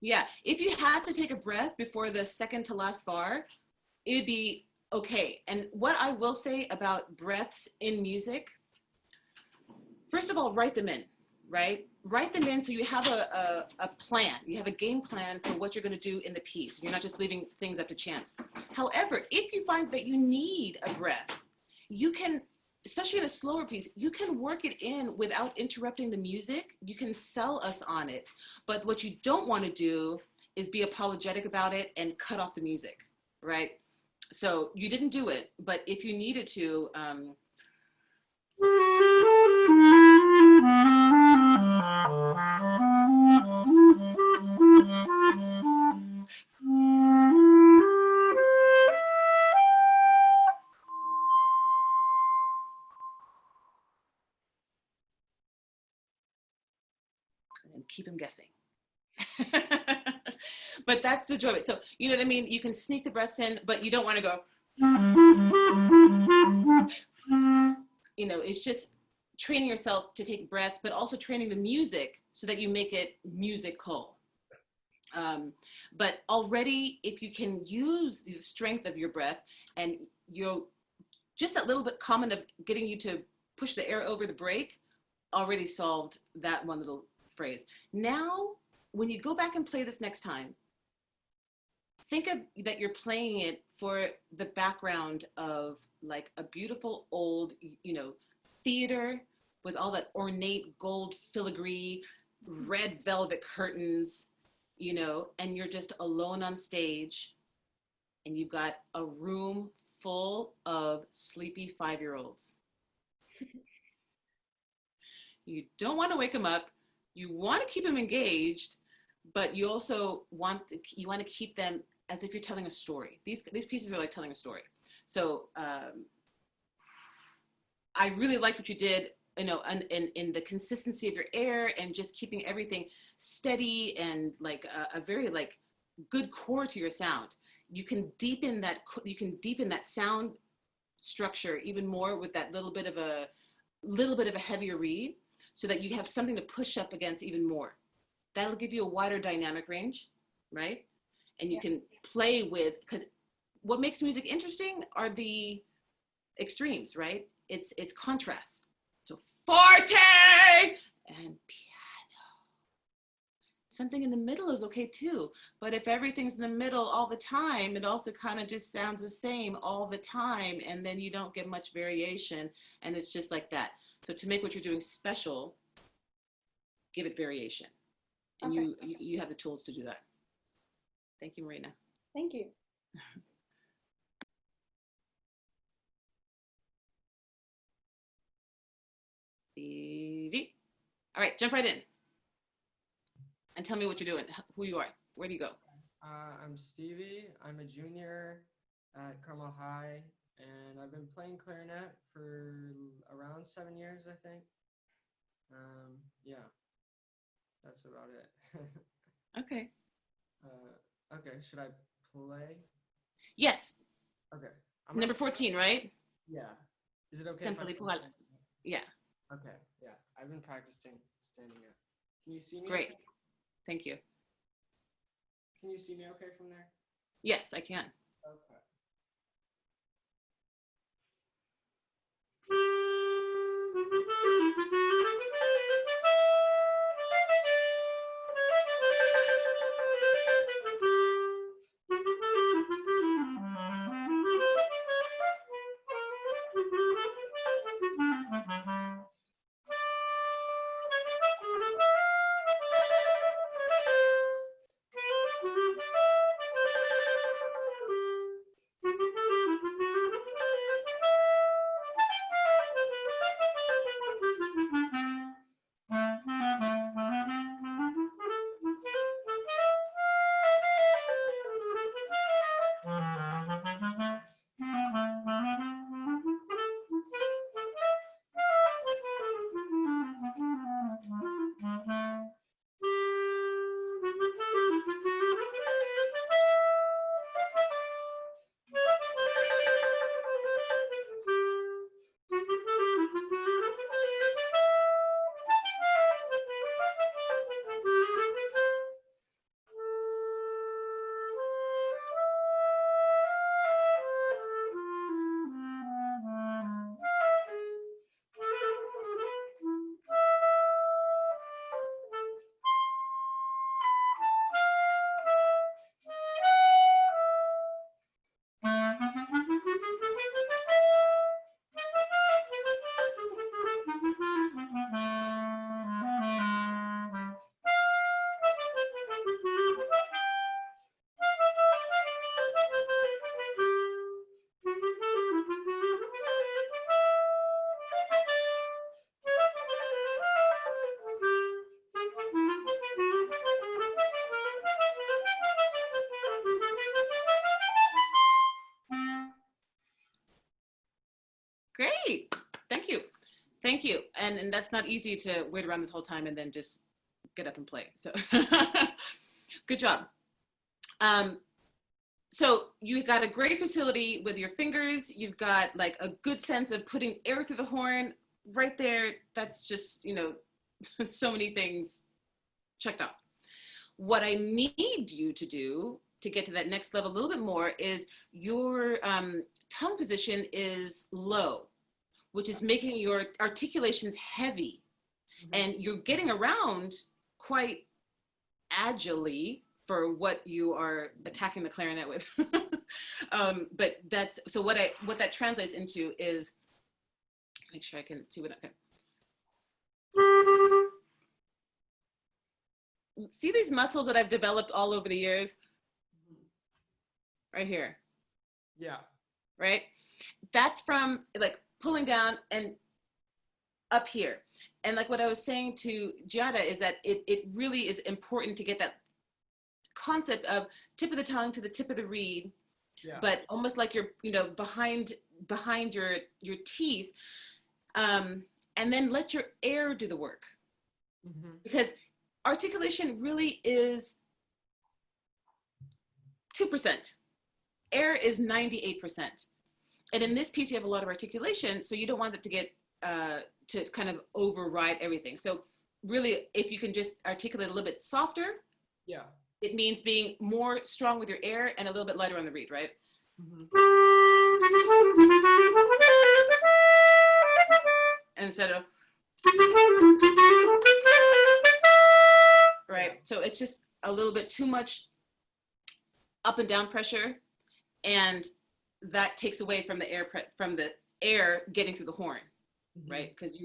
[SPEAKER 3] Yeah, if you had to take a breath before the second to last bar, it would be okay. And what I will say about breaths in music, first of all, write them in, right? Write them in so you have a plan. You have a game plan for what you're going to do in the piece. You're not just leaving things up to chance. However, if you find that you need a breath, you can, especially in a slower piece, you can work it in without interrupting the music. You can sell us on it. But what you don't want to do is be apologetic about it and cut off the music, right? So you didn't do it, but if you needed to, and keep them guessing. But that's the joy of it. So, you know what I mean? You can sneak the breaths in, but you don't want to go, you know, it's just training yourself to take breaths, but also training the music so that you make it musical. But already, if you can use the strength of your breath and you're just that little bit common of getting you to push the air over the break, already solved that one little phrase. Now, when you go back and play this next time, think of that you're playing it for the background of like a beautiful old, theater with all that ornate gold filigree, red velvet curtains, and you're just alone on stage and you've got a room full of sleepy 5-year-olds. You don't want to wake them up. You want to keep them engaged, but you also want to keep them as if you're telling a story. These pieces are like telling a story. So I really liked what you did, in the consistency of your air and just keeping everything steady and like a very like good core to your sound. You can deepen that sound structure even more with that little bit of a heavier reed, so that you have something to push up against even more. That'll give you a wider dynamic range, right? And you can play with, because what makes music interesting are the extremes, right? It's contrast. So forte and piano. Something in the middle is okay too, but if everything's in the middle all the time, it also kind of just sounds the same all the time, and then you don't get much variation, and it's just like that. So to make what you're doing special, give it variation, and
[SPEAKER 7] Okay.
[SPEAKER 3] you have the tools to do that. Thank you, Marina.
[SPEAKER 7] Thank you.
[SPEAKER 3] Stevie. All right, jump right in and tell me what you're doing, who you are, where do you go?
[SPEAKER 5] I'm Stevie. I'm a junior at Carmel High, and I've been playing clarinet for around 7 years, I think. Yeah, that's about it.
[SPEAKER 3] Okay.
[SPEAKER 5] Okay, should I play?
[SPEAKER 3] Yes,
[SPEAKER 5] Okay.
[SPEAKER 3] number 14, right?
[SPEAKER 5] Yeah. Is it okay if I
[SPEAKER 3] Tempo. Yeah,
[SPEAKER 5] Okay, yeah. I've been practicing standing up. Can you see me?
[SPEAKER 3] great.
[SPEAKER 5] Okay?
[SPEAKER 3] Thank you.
[SPEAKER 5] Can you see me okay from there?
[SPEAKER 3] Yes, I can.
[SPEAKER 5] Okay.
[SPEAKER 3] Great, thank you. Thank you, and that's not easy to wait around this whole time and then just get up and play, so good job. So you got a great facility with your fingers, you've got like a good sense of putting air through the horn right there. That's just, so many things checked off. What I need you to do to get to that next level a little bit more is your tongue position is low, which is making your articulations heavy. And you're getting around quite agilely for what you are attacking the clarinet with. But that's, so what that translates into is, make sure I can see what I can. See these muscles that I've developed all over the years? Right here,
[SPEAKER 5] Yeah.
[SPEAKER 3] right? That's from like pulling down and up here. And like what I was saying to Giada is that it really is important to get that concept of tip of the tongue to the tip of the reed,
[SPEAKER 5] Yeah.
[SPEAKER 3] but almost like you're, you know, behind your teeth, and then let your air do the work.
[SPEAKER 5] Mm-hmm.
[SPEAKER 3] Because articulation really is 2%. Air is 98%. And in this piece, you have a lot of articulation, so you don't want it to get to kind of override everything. So really, if you can just articulate a little bit softer,
[SPEAKER 5] Yeah.
[SPEAKER 3] it means being more strong with your air and a little bit lighter on the reed, right?
[SPEAKER 5] Mm-hmm.
[SPEAKER 3] And instead of, right? So it's just a little bit too much up and down pressure, and that takes away from the air getting through the horn,
[SPEAKER 5] Mm-hmm.
[SPEAKER 3] right? Because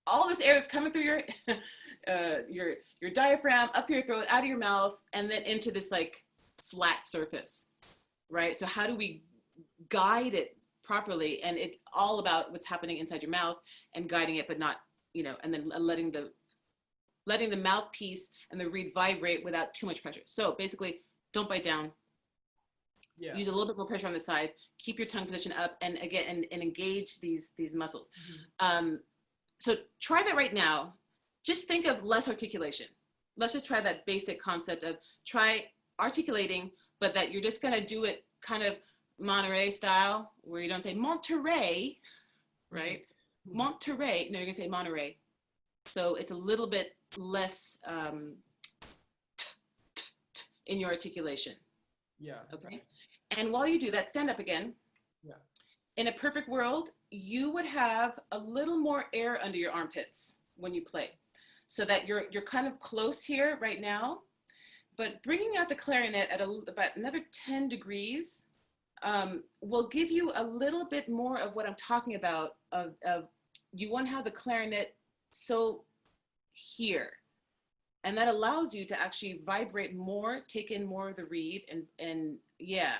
[SPEAKER 3] all this air is coming through your diaphragm, up through your throat, out of your mouth, and then into this like flat surface, right? So how do we guide it properly? And it's all about what's happening inside your mouth and guiding it, but not, you know, and then letting the mouthpiece and the reed vibrate without too much pressure. So basically, don't bite down.
[SPEAKER 5] Yeah.
[SPEAKER 3] Use a little bit more pressure on the sides. Keep your tongue position up, and again, and engage these muscles.
[SPEAKER 5] Mm-hmm.
[SPEAKER 3] So try that right now. Just think of less articulation. Let's just try that basic concept of try articulating, but that you're just gonna do it kind of Monterey style, where you don't say Monterey, right?
[SPEAKER 5] Mm-hmm.
[SPEAKER 3] Monterey, no, you're gonna say Monterey. So it's a little bit less in your articulation.
[SPEAKER 5] Yeah.
[SPEAKER 3] Okay. And while you do that, stand up again.
[SPEAKER 5] Yeah.
[SPEAKER 3] In a perfect world, you would have a little more air under your armpits when you play, so that you're kind of close here right now, but bringing out the clarinet at about another 10 degrees will give you a little bit more of what I'm talking about, of you want to have the clarinet so here. And that allows you to actually vibrate more, take in more of the reed, and yeah,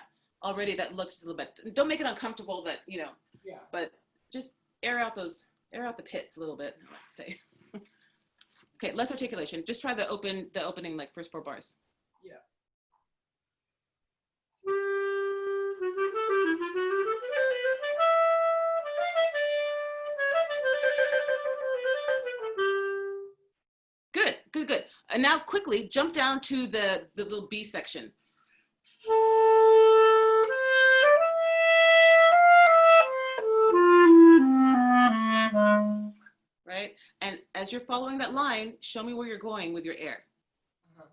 [SPEAKER 3] already that looks a little bit, don't make it uncomfortable that, you know,
[SPEAKER 5] Yeah.
[SPEAKER 3] but just air out the pits a little bit, I like to say. Okay, less articulation. Just try the opening like first 4 bars.
[SPEAKER 5] Yeah.
[SPEAKER 3] Good, good, good. And now quickly jump down to the little B section. Right? And as you're following that line, show me where you're going with your air.
[SPEAKER 5] Uh-huh.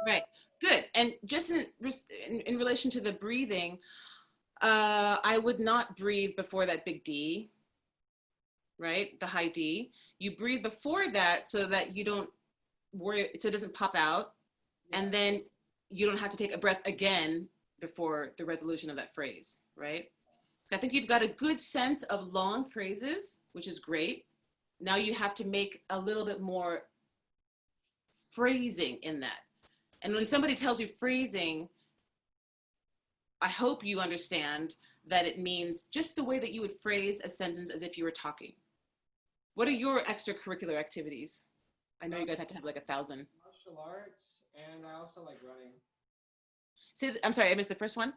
[SPEAKER 3] Right, good. And just in relation to the breathing, I would not breathe before that big D, right? The high D. You breathe before that so that you don't worry, so it doesn't pop out.
[SPEAKER 5] Yeah.
[SPEAKER 3] And then you don't have to take a breath again before the resolution of that phrase, right? I think you've got a good sense of long phrases, which is great. Now you have to make a little bit more phrasing in that. And when somebody tells you phrasing, I hope you understand that it means just the way that you would phrase a sentence as if you were talking. What are your extracurricular activities? I know you guys have to have like 1,000.
[SPEAKER 5] Martial arts, and I also like running.
[SPEAKER 3] I'm sorry, I missed the first one.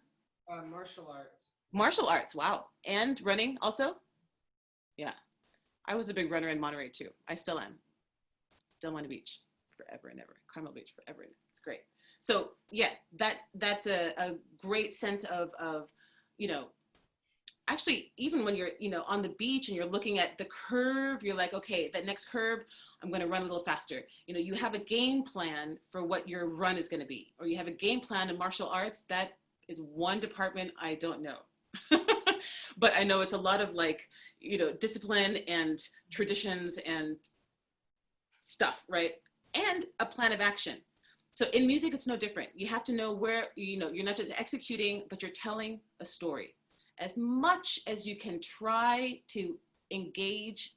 [SPEAKER 5] Martial arts.
[SPEAKER 3] Martial arts, wow. And running also? Yeah. I was a big runner in Monterey too. I still am. Del Monte Beach, forever and ever. Carmel Beach, forever and ever. It's great. So yeah, that's a great sense of, you know, actually, even when you're, on the beach and you're looking at the curve, you're like, okay, that next curve, I'm going to run a little faster. You have a game plan for what your run is going to be, or you have a game plan in martial arts. That is one department I don't know. But I know it's a lot of like, discipline and traditions and stuff, right? And a plan of action. So in music, it's no different. You have to know where, you're not just executing, but you're telling a story. As much as you can try to engage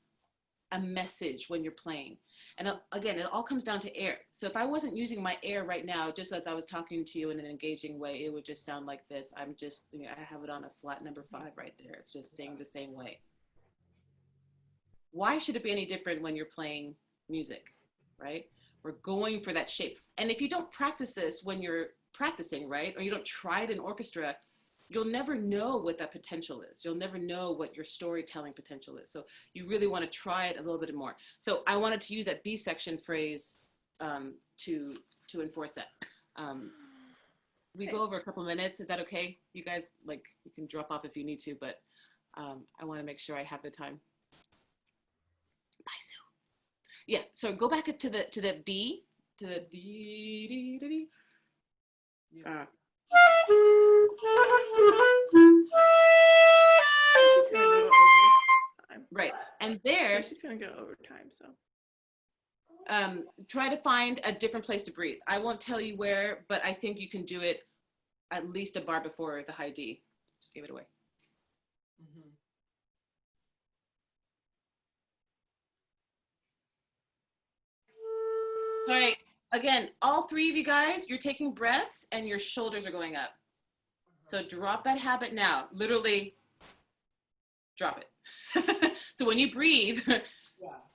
[SPEAKER 3] a message when you're playing. And again, it all comes down to air. So if I wasn't using my air right now, just as I was talking to you in an engaging way, it would just sound like this. I'm just, I have it on a flat number 5 right there. It's just saying the same way. Why should it be any different when you're playing music, right? We're going for that shape. And if you don't practice this when you're practicing, right? Or you don't try it in orchestra, you'll never know what that potential is. You'll never know what your storytelling potential is. So you really want to try it a little bit more. So I wanted to use that B section phrase to enforce that. We go over a couple minutes. Is that okay? You guys, like, you can drop off if you need to, but I want to make sure I have the time. Bye, Sue. Yeah, so go back to the B, to the D, D, D, D.
[SPEAKER 5] Yeah.
[SPEAKER 6] She's gonna do it over time.
[SPEAKER 3] Right, and
[SPEAKER 6] Yeah,
[SPEAKER 3] there,
[SPEAKER 6] she's gonna go over time, so.
[SPEAKER 3] try to find a different place to breathe. I won't tell you where, but I think you can do it at least a bar before the high D. Just give it away.
[SPEAKER 5] Mm-hmm.
[SPEAKER 3] All right, again, all 3 of you guys, you're taking breaths and your shoulders are going up. So drop that habit now, literally drop it. So when you breathe,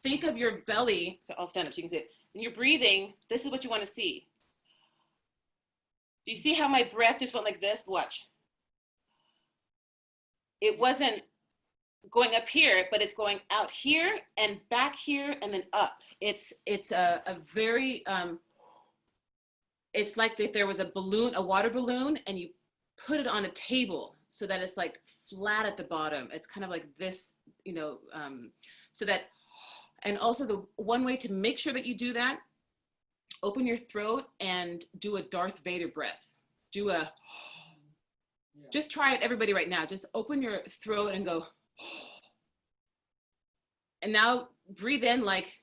[SPEAKER 3] think of your belly. So I'll stand up so you can see it. When you're breathing, this is what you want to see. Do you see how my breath just went like this? Watch. It wasn't going up here, but it's going out here and back here and then up. It's a very, it's like if there was a balloon, a water balloon, and you put it on a table so that it's like flat at the bottom. It's kind of like this, so that, and also the one way to make sure that you do that, open your throat and do a Darth Vader breath. Do a, just try it, everybody right now. Just open your throat and go, and now breathe in like,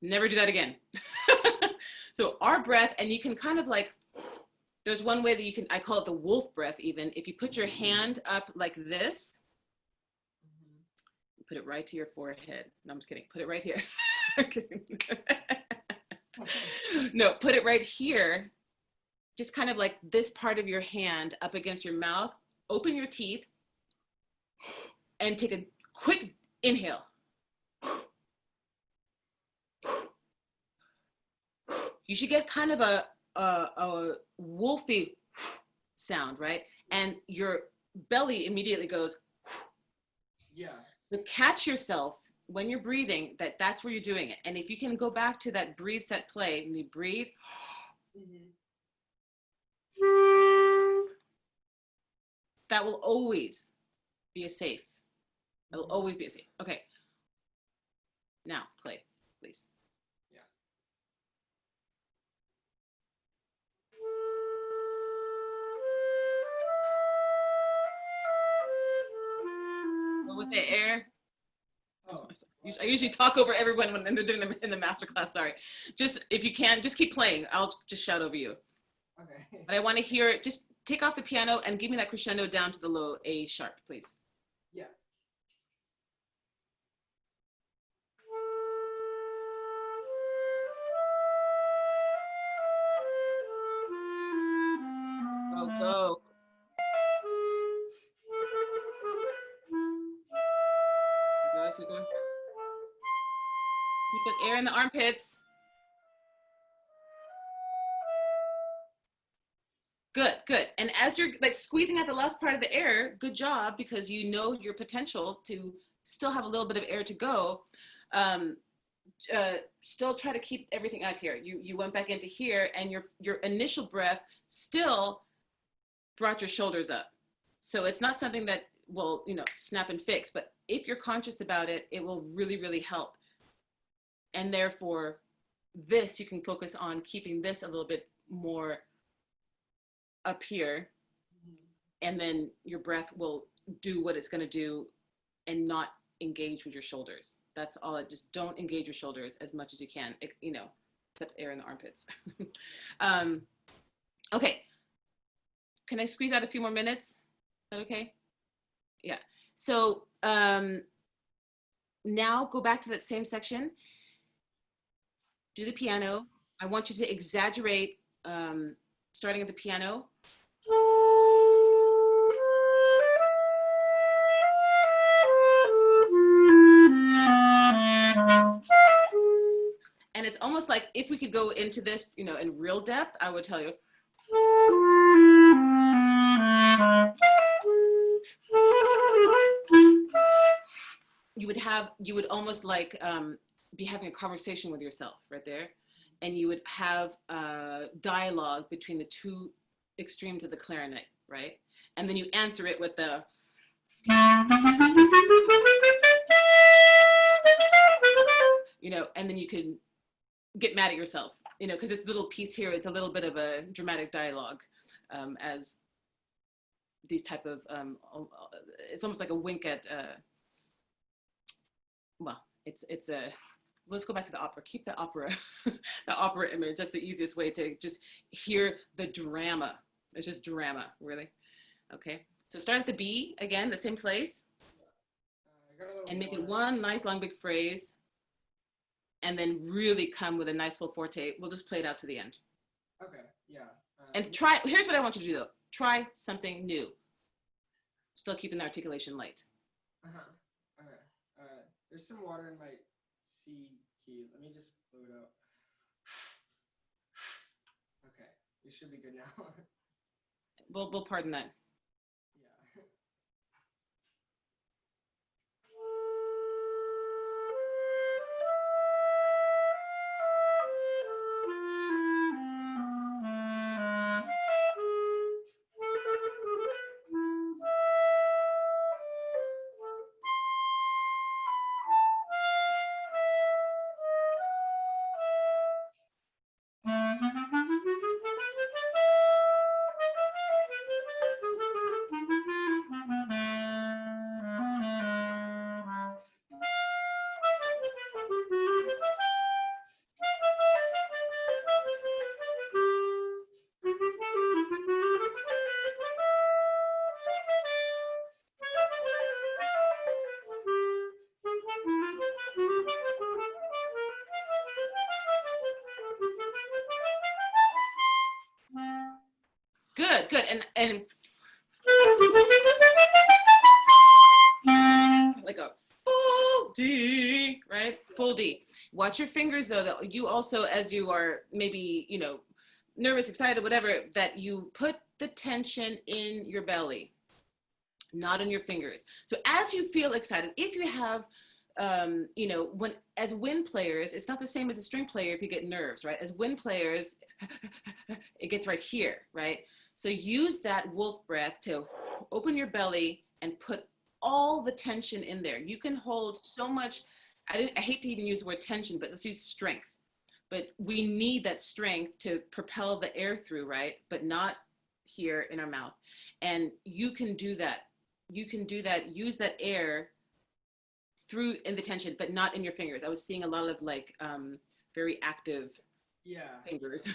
[SPEAKER 3] never do that again. So our breath, and you can kind of like, there's one way that you can, I call it the wolf breath even. If you put your hand up like this, put it right to your forehead. No, I'm just kidding. Put it right here. No, put it right here. Just kind of like this part of your hand up against your mouth. Open your teeth and take a quick inhale. You should get kind of a wolfy sound, right? And your belly immediately goes.
[SPEAKER 5] Yeah.
[SPEAKER 3] But catch yourself when you're breathing that's where you're doing it. And if you can go back to that breathe, set, play, and you breathe. That will always be a safe. It will always be a safe. Okay. Now play, please. Go with the air. Oh, I usually talk over everyone when they're doing them in the masterclass. Sorry. Just if you can, just keep playing. I'll just shout over you.
[SPEAKER 5] Okay.
[SPEAKER 3] But I want to hear it. Just take off the piano and give me that crescendo down to the low A sharp, please.
[SPEAKER 5] Yeah.
[SPEAKER 3] Go, go. Keep going. Keep the air in the armpits. Good, good. And as you're like squeezing out the last part of the air, good job, because you know your potential to still have a little bit of air to go. Still try to keep everything out here. You went back into here, and your initial breath still brought your shoulders up. So it's not something that will, snap and fix, but if you're conscious about it, it will really, really help. And therefore, this, you can focus on keeping this a little bit more up here, and then your breath will do what it's going to do and not engage with your shoulders. That's all. Just don't engage your shoulders as much as you can, except air in the armpits. Okay. Can I squeeze out a few more minutes? Is that okay? Yeah. So now go back to that same section. Do the piano. I want you to exaggerate, starting at the piano. And it's almost like if we could go into this, in real depth, I would tell you. You would almost like be having a conversation with yourself right there. And you would have dialogue between the two extremes of the clarinet, right? And then you answer it with the, and then you can get mad at yourself, because this little piece here is a little bit of a dramatic dialogue, as these type of, it's almost like a wink at, it's a, let's go back to the opera. Keep the opera, the opera image. That's the easiest way to just hear the drama. It's just drama, really. Okay, so start at the B again, the same place, and make it one nice long big phrase, and then really come with a nice full forte. We'll just play it out to the end.
[SPEAKER 5] Okay, yeah.
[SPEAKER 3] And try, here's what I want you to do though. Try something new. Still keeping the articulation light.
[SPEAKER 5] Okay. There's some water in my C key. Let me just blow it out. Okay, we should be good now.
[SPEAKER 3] We'll pardon that.
[SPEAKER 5] Yeah.
[SPEAKER 3] Good. And like a full D, right? Full D. Watch your fingers though, that you also, as you are maybe, nervous, excited, whatever, that you put the tension in your belly, not in your fingers. So as you feel excited, if you have, when as wind players, it's not the same as a string player if you get nerves, right? As wind players, it gets right here, right? So use that wolf breath to open your belly and put all the tension in there. You can hold so much. I hate to even use the word tension, but let's use strength. But we need that strength to propel the air through, right? But not here in our mouth. And you can do that. You can do that. Use that air through in the tension, but not in your fingers. I was seeing a lot of like very active fingers.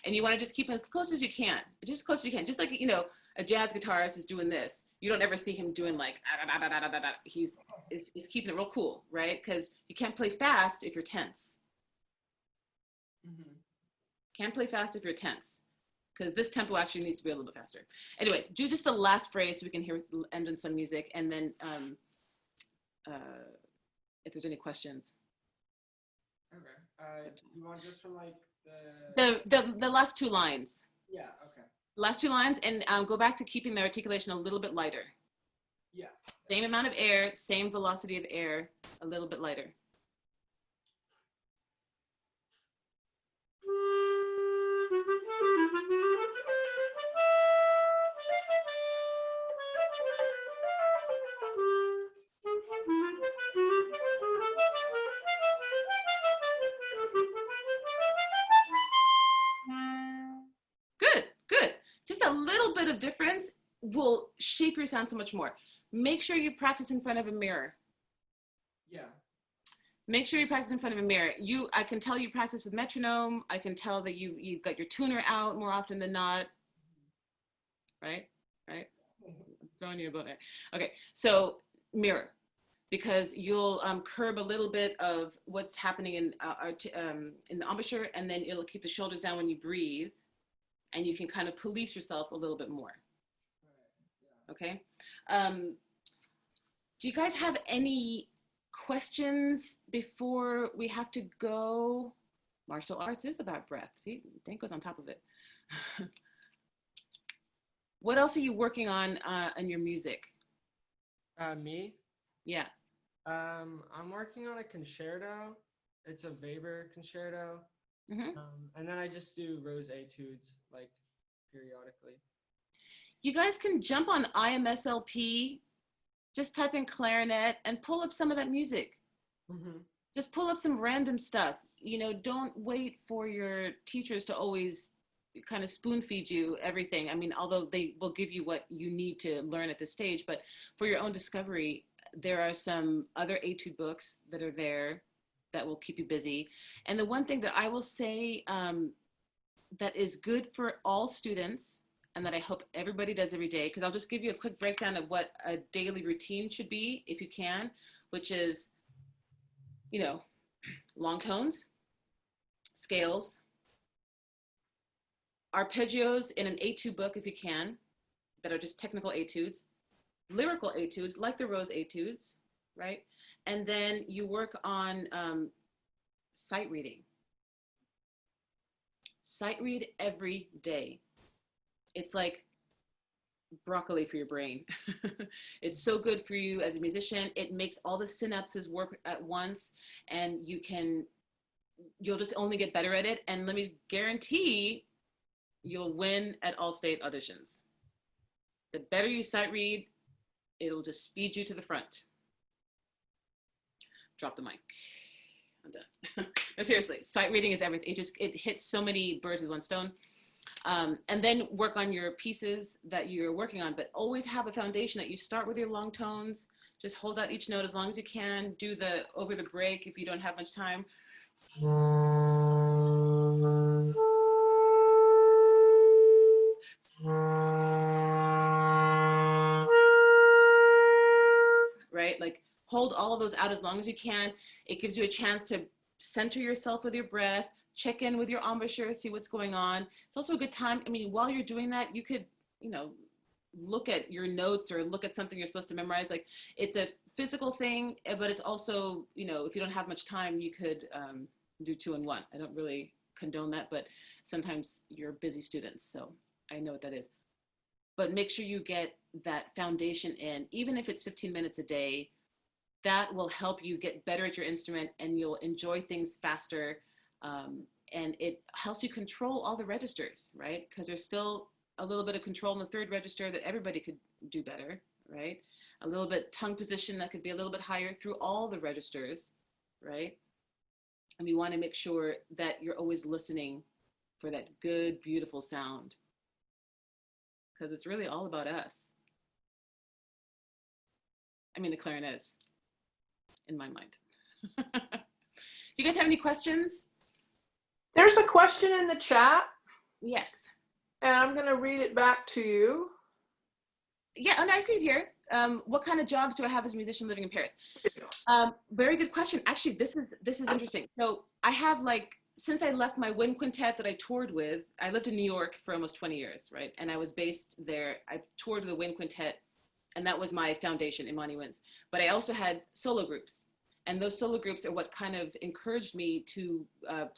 [SPEAKER 3] And you want to just keep them as close as you can. Just as close as you can. Just like, a jazz guitarist is doing this. You don't ever see him doing like, he's keeping it real cool, right? Because you can't play fast if you're tense. Can't play fast if you're tense. Because this tempo actually needs to be a little bit faster. Anyways, do just the last phrase so we can end on some music. And then if there's any questions.
[SPEAKER 5] Okay. You want just from like
[SPEAKER 3] the last two lines.
[SPEAKER 5] Yeah, okay.
[SPEAKER 3] Last two lines, and go back to keeping the articulation a little bit lighter.
[SPEAKER 5] Yeah.
[SPEAKER 3] Same amount of air, same velocity of air, a little bit lighter. difference will shape your sound so much more. Make sure you practice in front of a mirror.
[SPEAKER 5] Yeah.
[SPEAKER 3] Make sure you practice in front of a mirror. I can tell you practice with metronome. I can tell that you've got your tuner out more often than not. Right? Right? I'm throwing you a bone there. Okay, so mirror, because you'll curb a little bit of what's happening in the embouchure, and then it'll keep the shoulders down when you breathe, and you can kind of police yourself a little bit more. Okay. Do you guys have any questions before we have to go? Martial arts is about breath. See, Danko's on top of it. What else are you working on in your music?
[SPEAKER 5] Me?
[SPEAKER 3] Yeah.
[SPEAKER 5] I'm working on a concerto. It's a Weber concerto.
[SPEAKER 3] Mm-hmm.
[SPEAKER 5] And then I just do rose etudes, like, periodically.
[SPEAKER 3] You guys can jump on IMSLP, just type in clarinet and pull up some of that music.
[SPEAKER 5] Mm-hmm.
[SPEAKER 3] Just pull up some random stuff. You know, don't wait for your teachers to always kind of spoon feed you everything. I mean, although they will give you what you need to learn at this stage, but for your own discovery, there are some other etude books that are there that will keep you busy. And the one thing that I will say that is good for all students, and that I hope everybody does every day, because I'll just give you a quick breakdown of what a daily routine should be, if you can, which is, you know, long tones, scales, arpeggios in an etude book, if you can, that are just technical etudes, lyrical etudes, like the Rose etudes, right? And then you work on sight reading. Sight read every day. It's like broccoli for your brain. It's so good for you as a musician. It makes all the synapses work at once, and you'll just only get better at it. And let me guarantee you'll win at all state auditions. The better you sight read, it'll just speed you to the front. Drop the mic. I'm done. No, seriously, sight reading is everything. It hits so many birds with one stone. And then work on your pieces that you're working on, but always have a foundation that you start with your long tones. Just hold out each note as long as you can. Do the over the break if you don't have much time. Right? Like hold all of those out as long as you can. It gives you a chance to center yourself with your breath, check in with your embouchure, see what's going on. It's also a good time. I mean, while you're doing that, you could, look at your notes or look at something you're supposed to memorize. Like it's a physical thing, but it's also, if you don't have much time, you could do 2 in 1. I don't really condone that, but sometimes you're busy students, so I know what that is. But make sure you get that foundation in, even if it's 15 minutes a day. That will help you get better at your instrument, and you'll enjoy things faster. And it helps you control all the registers, right? Because there's still a little bit of control in the 3rd register that everybody could do better, right? A little bit tongue position that could be a little bit higher through all the registers, right? And we want to make sure that you're always listening for that good, beautiful sound, because it's really all about us. I mean, the clarinets, in my mind. Do you guys have any questions?
[SPEAKER 1] There's a question in the chat,
[SPEAKER 3] Yes.
[SPEAKER 1] and I'm going to read it back to you.
[SPEAKER 3] Yeah, and I see it here. What kind of jobs do I have as a musician living in Paris? Very good question. Actually, this is interesting. So I have, since I left my wind quintet that I toured with, I lived in New York for almost 20 years, right? And I was based there. I toured with the wind quintet, and that was my foundation, Imani Winds. But I also had solo groups. And those solo groups are what kind of encouraged me to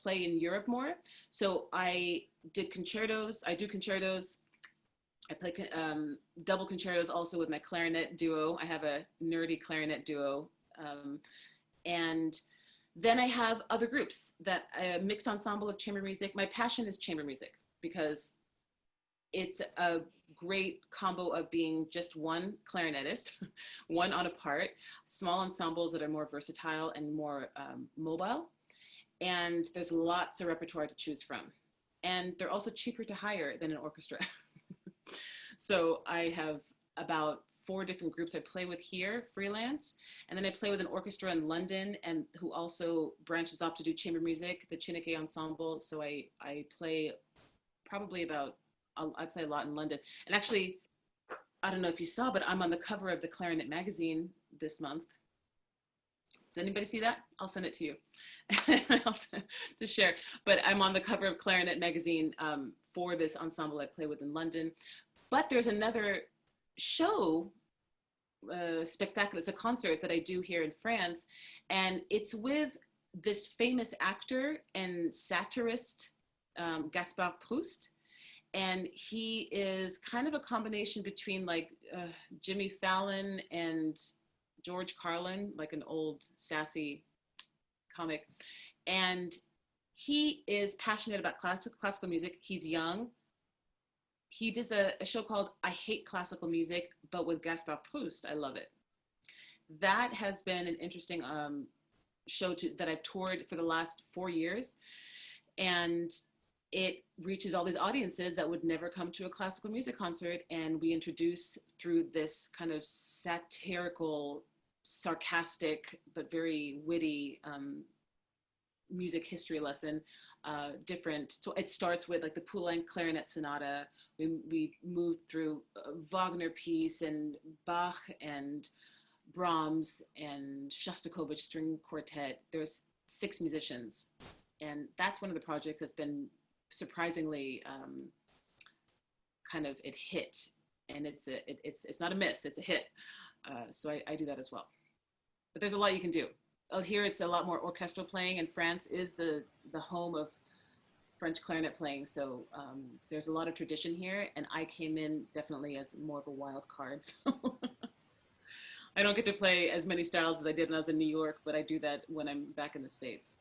[SPEAKER 3] play in Europe more. So I did concertos. I do concertos. I play double concertos also with my clarinet duo. I have a nerdy clarinet duo. And then I have other groups that a mixed ensemble of chamber music. My passion is chamber music because it's a great combo of being just one clarinetist, one on a part, small ensembles that are more versatile and more mobile. And there's lots of repertoire to choose from. And they're also cheaper to hire than an orchestra. So I have about 4 different groups I play with here, freelance, and then I play with an orchestra in London, and who also branches off to do chamber music, the Chineke Ensemble. So I play probably about, I play a lot in London. And actually, I don't know if you saw, but I'm on the cover of the Clarinet magazine this month. Does anybody see that? I'll send it to you to share. But I'm on the cover of Clarinet magazine for this ensemble I play with in London. But there's another show, spectacle, it's a concert that I do here in France, and it's with this famous actor and satirist, Gaspard Proust. And he is kind of a combination between like Jimmy Fallon and George Carlin, like an old sassy comic. And he is passionate about classical music. He's young. He does a show called I Hate Classical Music, but with Gaspard Proust. I love it. That has been an interesting show that I've toured for the last 4 years. And it reaches all these audiences that would never come to a classical music concert. And we introduce through this kind of satirical, sarcastic, but very witty music history lesson, so it starts with like the Poulenc Clarinet Sonata. We moved through Wagner piece and Bach and Brahms and Shostakovich string quartet. There's 6 musicians. And that's one of the projects that's been surprisingly kind of, it hit. And it's not a miss, it's a hit. So I do that as well. But there's a lot you can do. Here it's a lot more orchestral playing, and France is the home of French clarinet playing. So there's a lot of tradition here, and I came in definitely as more of a wild card. So I don't get to play as many styles as I did when I was in New York, but I do that when I'm back in the States.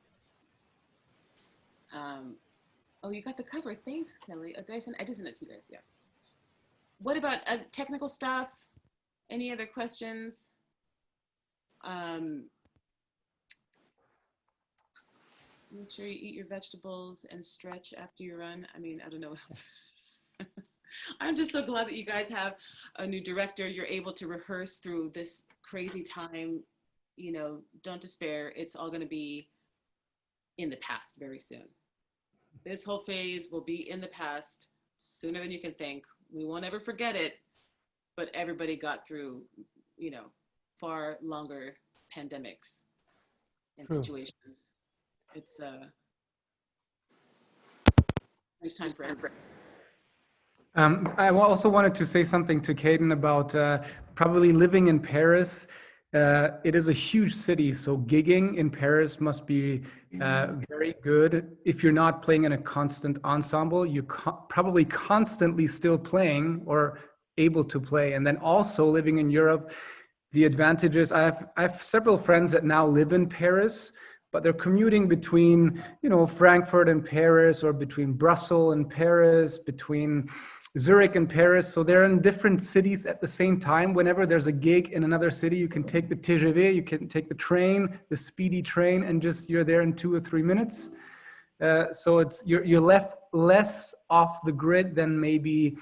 [SPEAKER 3] Oh, you got the cover. Thanks, Kelly. I did send it to you guys, yeah. What about technical stuff? Any other questions? Make sure you eat your vegetables and stretch after you run. I mean, I don't know what else. I'm just so glad that you guys have a new director. You're able to rehearse through this crazy time. You know, don't despair. It's all going to be in the past very soon. This whole phase will be in the past sooner than you can think. We won't ever forget it, but everybody got through, you know, far longer pandemics and situations. It's there's time for everything.
[SPEAKER 4] I also wanted to say something to Caden about probably living in Paris. It is a huge city, so gigging in Paris must be very good. If you're not playing in a constant ensemble, you're probably constantly still playing or able to play. And then also living in Europe, the advantages, I have several friends that now live in Paris, but they're commuting between, you know, Frankfurt and Paris, or between Brussels and Paris, between Zurich and Paris. So they're in different cities at the same time. Whenever there's a gig in another city, you can take the TGV, you can take the train, the speedy train, and you're there in 2 or 3 minutes. So you're left less off the grid than maybe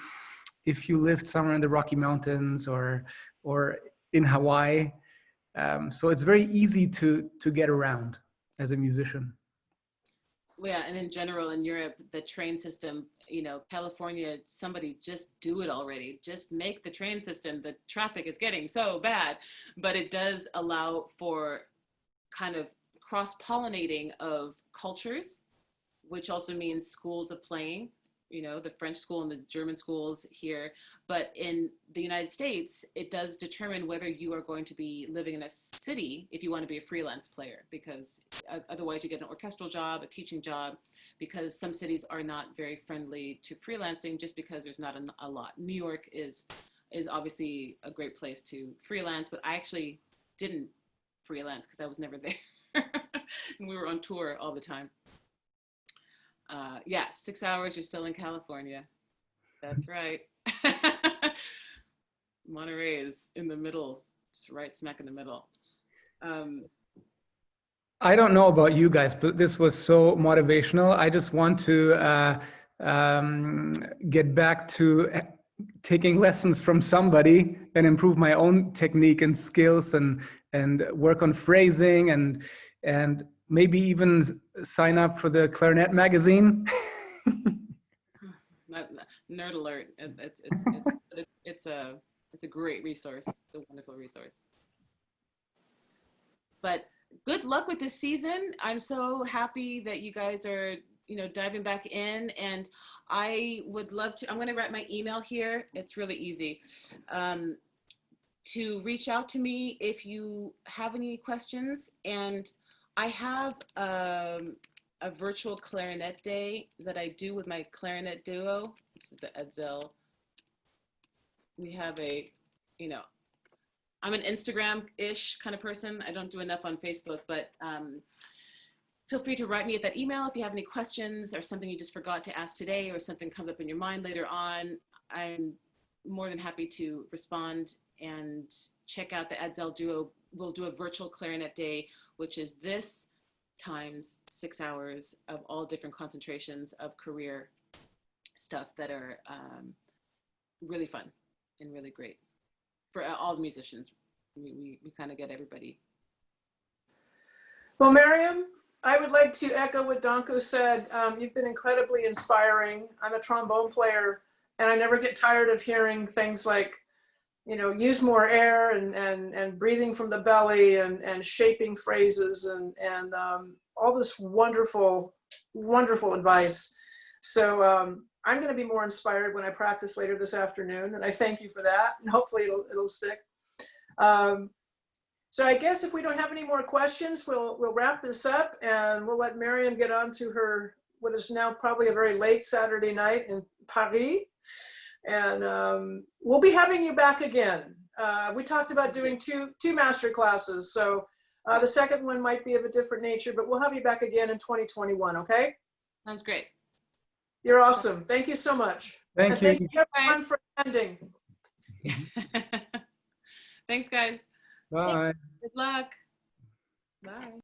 [SPEAKER 4] if you lived somewhere in the Rocky Mountains or in Hawaii. So it's very easy to get around as a musician.
[SPEAKER 3] Yeah, and in general in Europe, the train system, you know, California, somebody just do it already. Just make the train system. The traffic is getting so bad, but it does allow for kind of cross-pollinating of cultures, which also means schools of playing, you know, the French school and the German schools here. But in the United States, it does determine whether you are going to be living in a city if you want to be a freelance player, because otherwise you get an orchestral job, a teaching job, because some cities are not very friendly to freelancing just because there's not a lot. New York is obviously a great place to freelance, but I actually didn't freelance because I was never there. And we were on tour all the time. Yeah, 6 hours, you're still in California. That's right. Monterey is in the middle, it's right smack in the middle.
[SPEAKER 4] I don't know about you guys, but this was so motivational. I just want to get back to taking lessons from somebody and improve my own technique and skills and work on phrasing and maybe even sign up for the Clarinet magazine.
[SPEAKER 3] Nerd alert. It's a great resource. It's a wonderful resource. But good luck with this season. I'm so happy that you guys are, diving back in, and I would love to, I'm going to write my email here. It's really easy. To reach out to me if you have any questions. And I have a virtual clarinet day that I do with my clarinet duo. This is the Edsel. We have I'm an Instagram-ish kind of person. I don't do enough on Facebook, but feel free to write me at that email if you have any questions or something you just forgot to ask today or something comes up in your mind later on. I'm more than happy to respond, and check out the Edsel duo. We'll do a virtual clarinet day, which is this times 6 hours of all different concentrations of career stuff that are really fun and really great for all the musicians. We kind of get everybody.
[SPEAKER 1] Well, Mariam, I would like to echo what Danko said. You've been incredibly inspiring. I'm a trombone player, and I never get tired of hearing things like, use more air and breathing from the belly and shaping phrases and all this wonderful, wonderful advice. So I'm going to be more inspired when I practice later this afternoon, and I thank you for that, and hopefully it'll stick. So I guess if we don't have any more questions, we'll wrap this up, and we'll let Mariam get on to her, what is now probably a very late Saturday night in Paris. And we'll be having you back again. We talked about doing two master classes, so the second one might be of a different nature, but we'll have you back again in 2021, okay?
[SPEAKER 3] Sounds great.
[SPEAKER 1] You're awesome. Thank you so much.
[SPEAKER 4] Thank you.
[SPEAKER 1] Thank you everyone for attending.
[SPEAKER 3] Thanks, guys.
[SPEAKER 4] Bye.
[SPEAKER 3] Good luck. Bye.